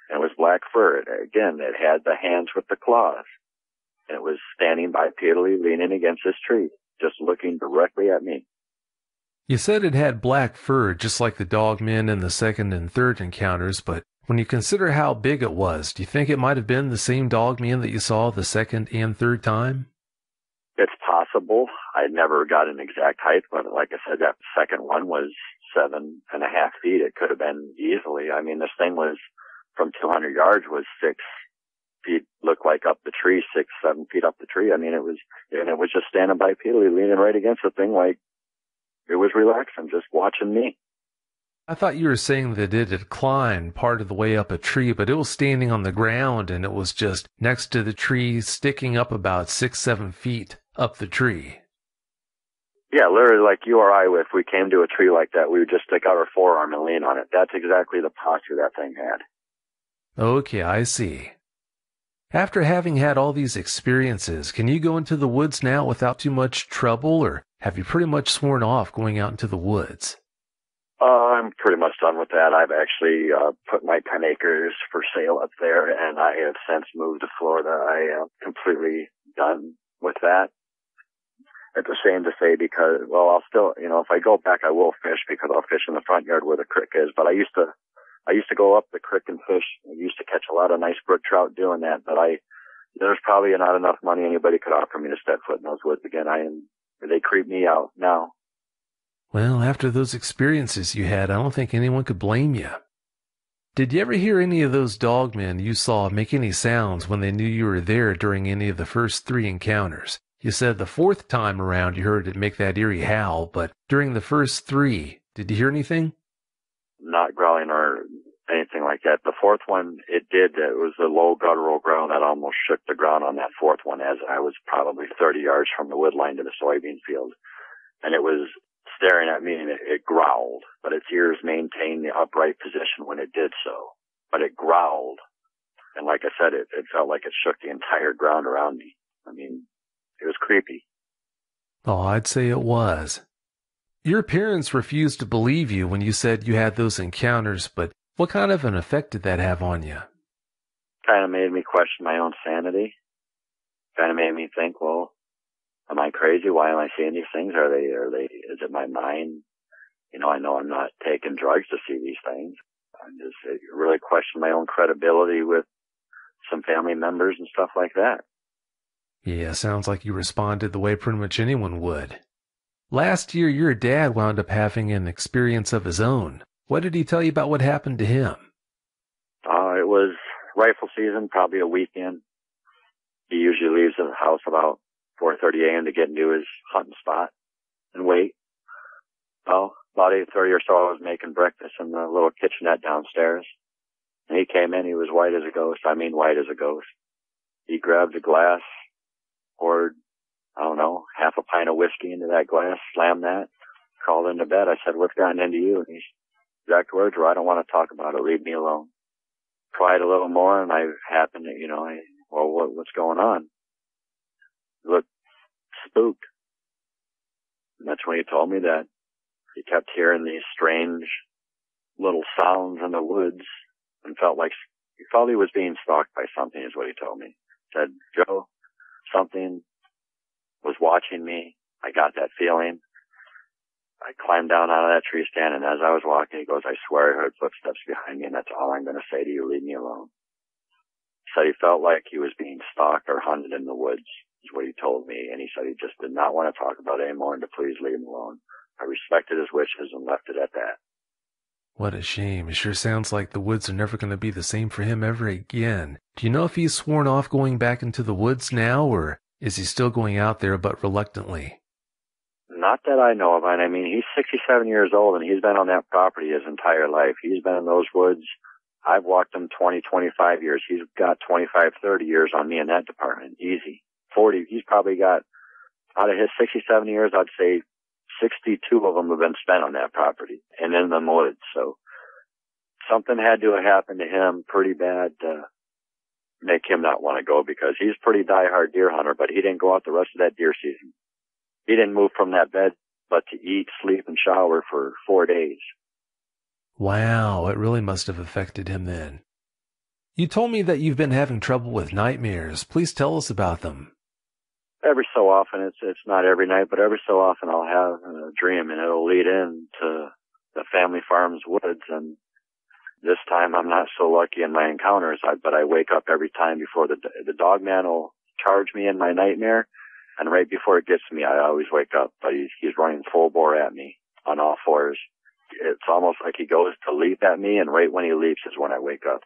And it was black fur. Again, it had the hands with the claws. And it was standing bipedally, leaning against this tree, just looking directly at me. You said it had black fur, just like the dog men in the second and third encounters, but when you consider how big it was, do you think it might have been the same dog man that you saw the second and third time? It's possible. I never got an exact height, but like I said, that second one was 7.5 feet. It could have been easily. I mean, this thing was from 200 yards was 6 feet, looked like up the tree, 6-7 feet up the tree. I mean, it was just standing bipedally, leaning right against the thing, like it was relaxing, just watching me. I thought you were saying that it had climbed part of the way up a tree, but it was standing on the ground and it was just next to the tree, sticking up about 6-7 feet up the tree. Yeah, literally like you or I, if we came to a tree like that, we would just stick out our forearm and lean on it. That's exactly the posture that thing had. Okay, I see. After having had all these experiences, can you go into the woods now without too much trouble, or have you pretty much sworn off going out into the woods? I'm pretty much done with that. I've actually put my 10 acres for sale up there, and I have since moved to Florida. I am completely done with that. It's a shame to say because, well, I'll still, if I go back, I will fish because I'll fish in the front yard where the creek is. But I used to go up the creek and fish. I used to catch a lot of nice brook trout doing that. But there's probably not enough money anybody could offer me to step foot in those woods again. They creep me out now. Well, after those experiences you had, I don't think anyone could blame you. Did you ever hear any of those dogmen you saw make any sounds when they knew you were there during any of the first 3 encounters? You said the 4th time around you heard it make that eerie howl, but during the first 3, did you hear anything? Not growling or anything like that. The 4th one, it did. It was a low guttural growl that almost shook the ground on that 4th one as I was probably 30 yards from the wood line to the soybean field. And it was staring at me, and it growled, but its ears maintained the upright position when it did so. But it growled, and like I said, it felt like it shook the entire ground around me. I mean, it was creepy. Oh, I'd say it was. Your parents refused to believe you when you said you had those encounters, but what kind of an effect did that have on you? Kind of made me question my own sanity. Kind of made me think, well, am I crazy? Why am I seeing these things? Is it my mind? I know I'm not taking drugs to see these things. It really questioned my own credibility with some family members and stuff like that. Yeah, sounds like you responded the way pretty much anyone would. Last year, your dad wound up having an experience of his own. What did he tell you about what happened to him? It was rifle season, probably a weekend. He usually leaves the house about 4:30 a.m. to get into his hunting spot and wait. Well, about 8:30 or so, I was making breakfast in the little kitchenette downstairs. And he came in, he was white as a ghost. I mean white as a ghost. He grabbed a glass, poured, I don't know, half a pint of whiskey into that glass, slammed that, crawled into bed. I said, "What's gotten into you?" And his exact words were, "I don't want to talk about it. Leave me alone." Cried a little more, and I happened to, what's going on? He looked spooked. And that's when he told me that he kept hearing these strange little sounds in the woods and felt he was being stalked by something, is what he told me. He said, "Joe, something was watching me. I got that feeling. I climbed down out of that tree stand, and as I was walking," he goes, "I swear I heard footsteps behind me, and that's all I'm going to say to you. Leave me alone." He said he felt like he was being stalked or hunted in the woods, is what he told me. And he said he just did not want to talk about it anymore and to please leave him alone. I respected his wishes and left it at that. What a shame. It sure sounds like the woods are never going to be the same for him ever again. Do you know if he's sworn off going back into the woods now, or is he still going out there but reluctantly? Not that I know of. I mean, he's 67 years old, and he's been on that property his entire life. He's been in those woods. I've walked him 20, 25 years. He's got 25, 30 years on me in that department. Easy. 40. He's probably got, out of his 67 years, I'd say 62 of them have been spent on that property and in the woods. So something had to have happened to him pretty bad to make him not want to go, because he's a pretty diehard deer hunter, but he didn't go out the rest of that deer season. He didn't move from that bed but to eat, sleep, and shower for 4 days. Wow, it really must have affected him then. You told me that you've been having trouble with nightmares. Please tell us about them. Every so often, it's not every night, but every so often I'll have a dream, and it'll lead into the family farm's woods. And this time I'm not so lucky in my encounters, but I wake up every time before the dog man will charge me in my nightmare. And right before it gets to me, I always wake up, but he's running full bore at me on all fours. It's almost like he goes to leap at me, and right when he leaps is when I wake up.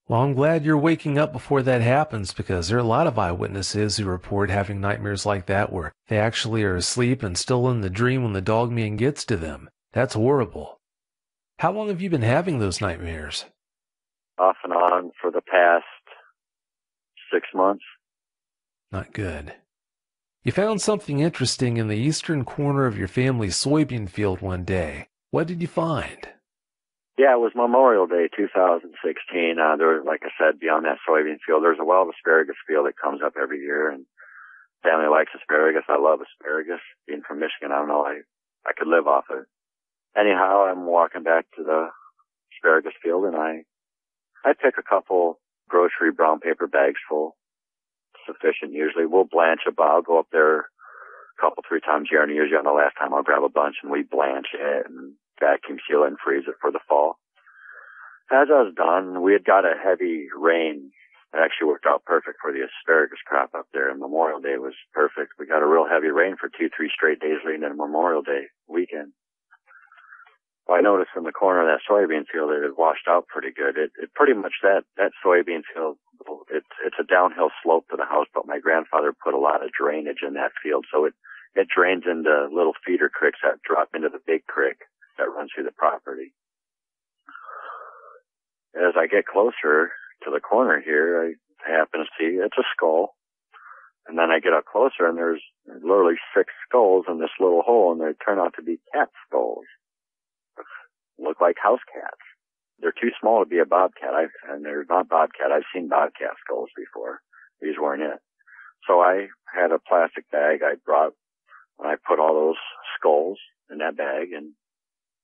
Well, I'm glad you're waking up before that happens, because there are a lot of eyewitnesses who report having nightmares like that where they actually are asleep and still in the dream when the dog man gets to them. That's horrible. How long have you been having those nightmares? Off and on for the past 6 months. Not good. You found something interesting in the eastern corner of your family's soybean field one day. What did you find? Yeah, it was Memorial Day 2016. There, like I said, beyond that soybean field, there's a wild asparagus field that comes up every year, and family likes asparagus. I love asparagus. Being from Michigan, I don't know, I could live off it. Anyhow, I'm walking back to the asparagus field, and I pick a couple grocery brown paper bags full. Sufficient usually. We'll blanch it, but I'll go up there a couple, 3 times a year, and usually on the last time I'll grab a bunch and we blanch it and vacuum seal it and freeze it for the fall. As I was done, we had got a heavy rain. It actually worked out perfect for the asparagus crop up there, and Memorial Day was perfect. We got a real heavy rain for 2-3 straight days leading into Memorial Day weekend. Well, I noticed in the corner of that soybean field it had washed out pretty good. It pretty much, that soybean field, it's a downhill slope to the house, but my grandfather put a lot of drainage in that field, so it drains into little feeder creeks that drop into the big creek that runs through the property. As I get closer to the corner here, I happen to see it's a skull. And then I get up closer, and there's literally 6 skulls in this little hole, and they turn out to be cat skulls. Look like house cats. They're too small to be a bobcat, and they're not bobcat. I've seen bobcat skulls before. These weren't it. So I had a plastic bag I brought, and I put all those skulls in that bag and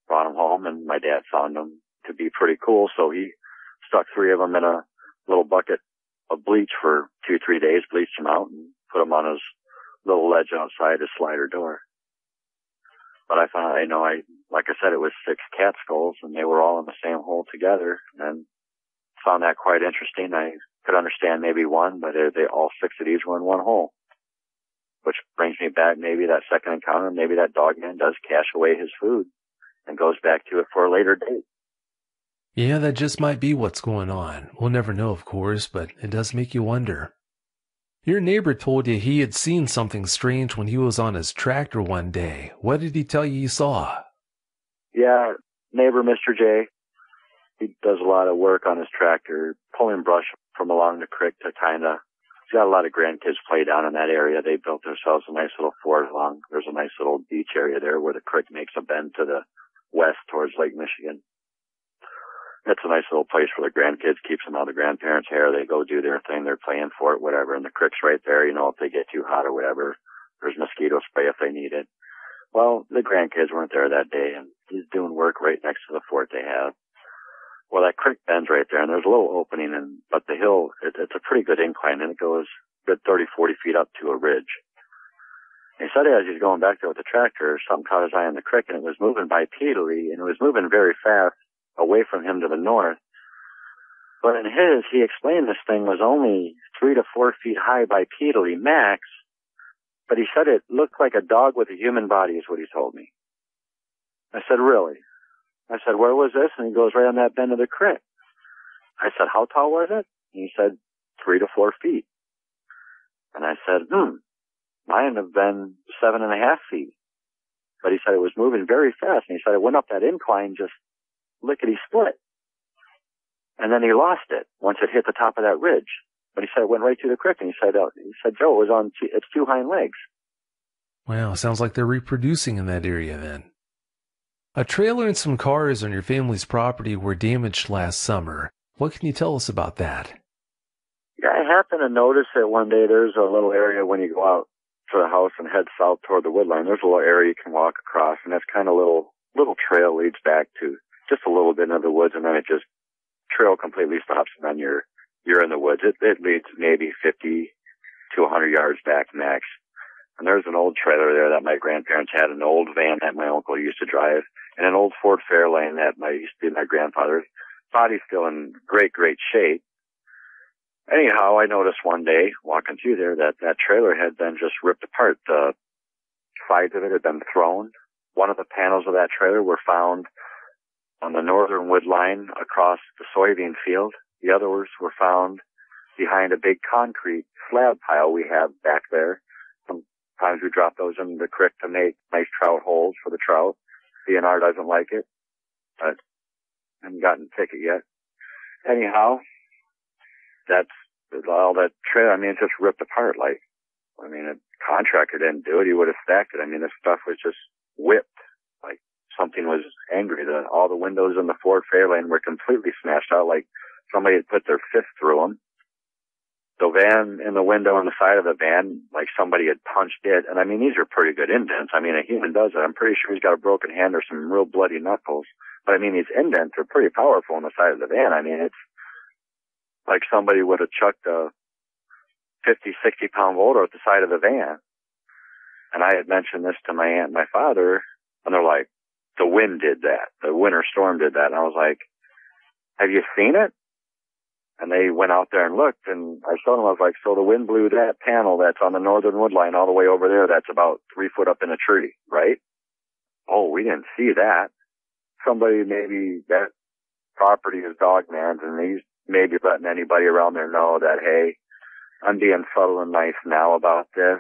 brought them home, and my dad found them to be pretty cool, so he stuck 3 of them in a little bucket of bleach for 2-3 days, bleached them out, and put them on his little ledge outside his slider door. But I found, like I said, it was 6 cat skulls, and they were all in the same hole together, and found that quite interesting. I could understand maybe one, but all 6 of these were in one hole. Which brings me back, maybe that second encounter, maybe that dog man does cache away his food and goes back to it for a later date. Yeah, that just might be what's going on. We'll never know, of course, but it does make you wonder. Your neighbor told you he had seen something strange when he was on his tractor one day. What did he tell you he saw? Yeah, neighbor Mr. J, he does a lot of work on his tractor, pulling brush from along the creek to he's got a lot of grandkids play down in that area. They built themselves a nice little fort along. There's a nice little beach area there where the creek makes a bend to the west towards Lake Michigan. That's a nice little place for the grandkids, keeps them out of the grandparents' hair. They go do their thing, they're playing for it, whatever, and the creek's right there, if they get too hot or whatever. There's mosquito spray if they need it. Well, the grandkids weren't there that day, and he's doing work right next to the fort they have. Well, that creek bends right there, and there's a little opening, but the hill, it's a pretty good incline, and it goes a good 30, 40 feet up to a ridge. And he said as he's going back there with the tractor, something caught his eye on the creek, and it was moving bipedally, and it was moving very fast away from him to the north. But in he explained this thing was only 3 to 4 feet high bipedally max, but he said it looked like a dog with a human body is what he told me. I said, really? I said, where was this? And he goes, right on that bend of the creek. I said, how tall was it? And he said, 3 to 4 feet. And I said, mine have been 7.5 feet. But he said it was moving very fast, and he said it went up that incline just lickety-split. And then he lost it once it hit the top of that ridge. But he said it went right through the creek, and he said, Joe, it was on its 2 hind legs. Wow, sounds like they're reproducing in that area then. A trailer and some cars on your family's property were damaged last summer. What can you tell us about that? Yeah, I happened to notice that one day there's a little area when you go out to the house and head south toward the woodline. There's a little area you can walk across, and that's kind of little trail leads back to just a little bit into the woods, and then it just trail completely stops, and then you're in the woods. It leads maybe 50 to 100 yards back max. And there's an old trailer there that my grandparents had, an old van that my uncle used to drive, and an old Ford Fairlane that used to be my grandfather's. Body's still in great, great shape. Anyhow, I noticed one day walking through there that trailer had been just ripped apart. The sides of it had been thrown. One of the panels of that trailer were found on the northern wood line across the soybean field. The others were found behind a big concrete slab pile we have back there. Sometimes we drop those in the creek to make nice trout holes for the trout. DNR doesn't like it, but I haven't gotten a ticket yet. Anyhow, that's all that trailer. It just ripped apart. A contractor didn't do it. He would have stacked it. This stuff was just whipped. Like something was angry. All the windows in the Ford Fairlane were completely smashed out, like somebody had put their fist through them. The van in the window on the side of the van, like somebody had punched it. And these are pretty good indents. A human does it. I'm pretty sure he's got a broken hand or some real bloody knuckles. But these indents are pretty powerful on the side of the van. It's like somebody would have chucked a 50, 60 pound boulder at the side of the van. And I had mentioned this to my aunt and my father, and they're like, the wind did that. The winter storm did that. And I was like, have you seen it? And they went out there and looked, and I showed them, I was like, so the wind blew that panel that's on the northern wood line all the way over there that's about 3 foot up in a tree, right? Oh, we didn't see that. Somebody, maybe that property is dog man's, and he's maybe letting anybody around there know that, hey, I'm being subtle and nice now about this,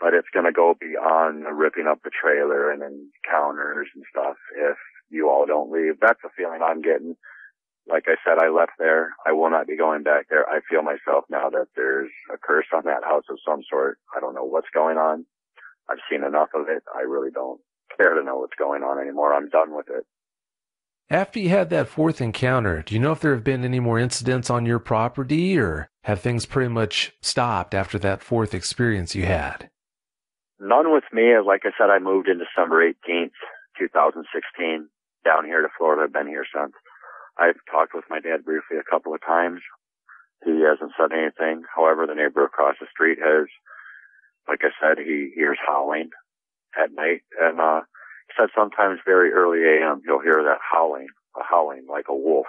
but it's going to go beyond ripping up the trailer and then counters and stuff if you all don't leave. That's the feeling I'm getting. Like I said, I left there. I will not be going back there. I feel myself now that there's a curse on that house of some sort. I don't know what's going on. I've seen enough of it. I really don't care to know what's going on anymore. I'm done with it. After you had that fourth encounter, do you know if there have been any more incidents on your property, or have things pretty much stopped after that fourth experience you had? None with me. Like I said, I moved in December 18th, 2016, down here to Florida. I've been here since. I've talked with my dad briefly a couple of times. He hasn't said anything. However, the neighbor across the street has. Like I said, he hears howling at night. And he said sometimes very early a.m. you'll hear that howling like a wolf.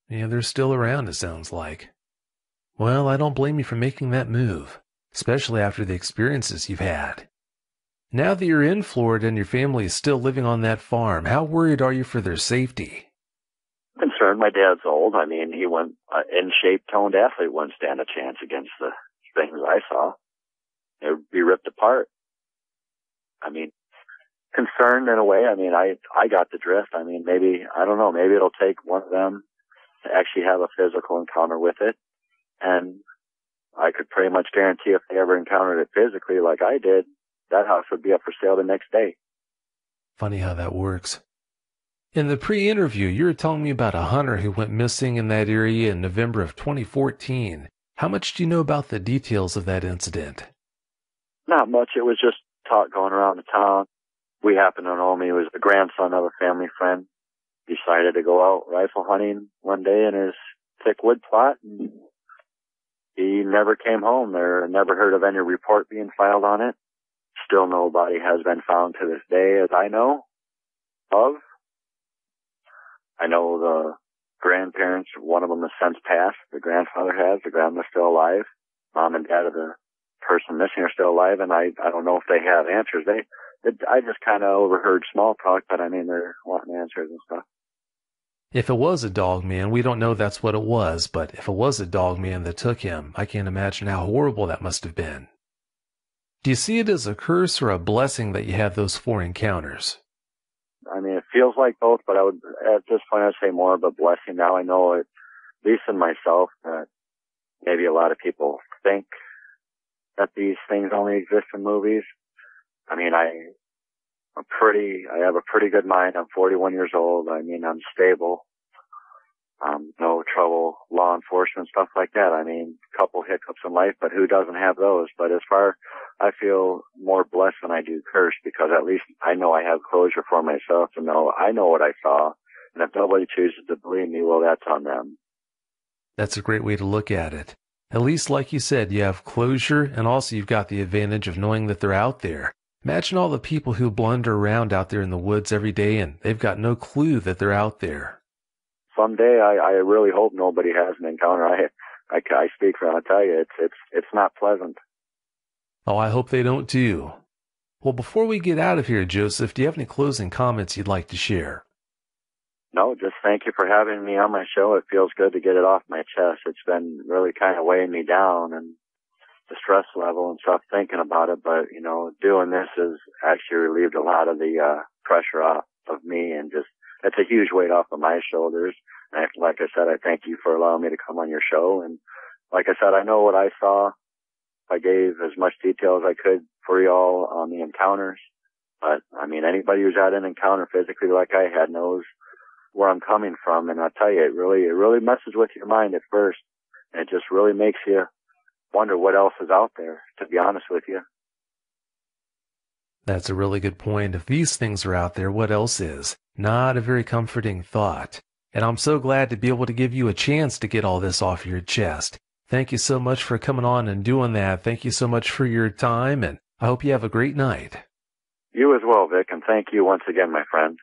Yeah, they're still around, it sounds like. Well, I don't blame you for making that move. especially after the experiences you've had. Now that you're in Florida and your family is still living on that farm, how worried are you for their safety? Concerned. My dad's old. I mean, he went in shape, toned athlete wouldn't stand a chance against the things I saw. It would be ripped apart. I mean, concerned in a way. I mean, I got the drift. I mean, maybe, I don't know, maybe it'll take one of them to actually have a physical encounter with it. And I could pretty much guarantee if they ever encountered it physically like I did, that house would be up for sale the next day. Funny how that works. In the pre-interview, you were telling me about a hunter who went missing in that area in November of 2014. How much do you know about the details of that incident? Not much. It was just talk going around the town. We happened to know him. He was the grandson of a family friend. Decided to go out rifle hunting one day in his thick wood plot, and he never came home. Never heard of any report being filed on it. Still nobody has been found to this day as I know of. I know the grandparents, one of them has since passed. The grandfather has. The grandma's still alive. Mom and dad of the person missing are still alive, and I don't know if they have answers. I just kind of overheard small talk, but I mean, they're wanting answers and stuff. If it was a dog man, we don't know that's what it was, but if it was a dog man that took him, I can't imagine how horrible that must have been. Do you see it as a curse or a blessing that you have those 4 encounters? I mean, it feels like both, but at this point, I'd say more of a blessing. Now I know it, at least in myself, that maybe a lot of people think that these things only exist in movies. I mean, I have a pretty good mind. I'm 41 years old. I mean, I'm stable. No trouble, law enforcement, stuff like that. I mean, a couple hiccups in life, but who doesn't have those? But I feel more blessed than I do cursed, because at least I know I have closure for myself to know I know what I saw. And if nobody chooses to believe me, well, that's on them. That's a great way to look at it. At least, like you said, you have closure, and also you've got the advantage of knowing that they're out there. Imagine all the people who blunder around out there in the woods every day, and they've got no clue that they're out there. Someday, I really hope nobody has an encounter. I speak for, I'll tell you, it's not pleasant. Oh, I hope they don't too. Well, before we get out of here, Joseph, do you have any closing comments you'd like to share? No, just thank you for having me on my show. It feels good to get it off my chest. It's been really kind of weighing me down, and the stress level and stuff thinking about it. But, you know, doing this has actually relieved a lot of the pressure off of me, and just, it's a huge weight off of my shoulders. And like I said, I thank you for allowing me to come on your show. And like I said, I know what I saw. I gave as much detail as I could for y'all on the encounters. But, I mean, anybody who's had an encounter physically like I had knows where I'm coming from. And I'll tell you, it really messes with your mind at first. And it just really makes you wonder what else is out there, to be honest with you. That's a really good point. If these things are out there, what else is? Not a very comforting thought. And I'm so glad to be able to give you a chance to get all this off your chest. Thank you so much for coming on and doing that. Thank you so much for your time, and I hope you have a great night. You as well, Vic, and thank you once again, my friend.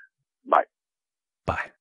Bye. Bye.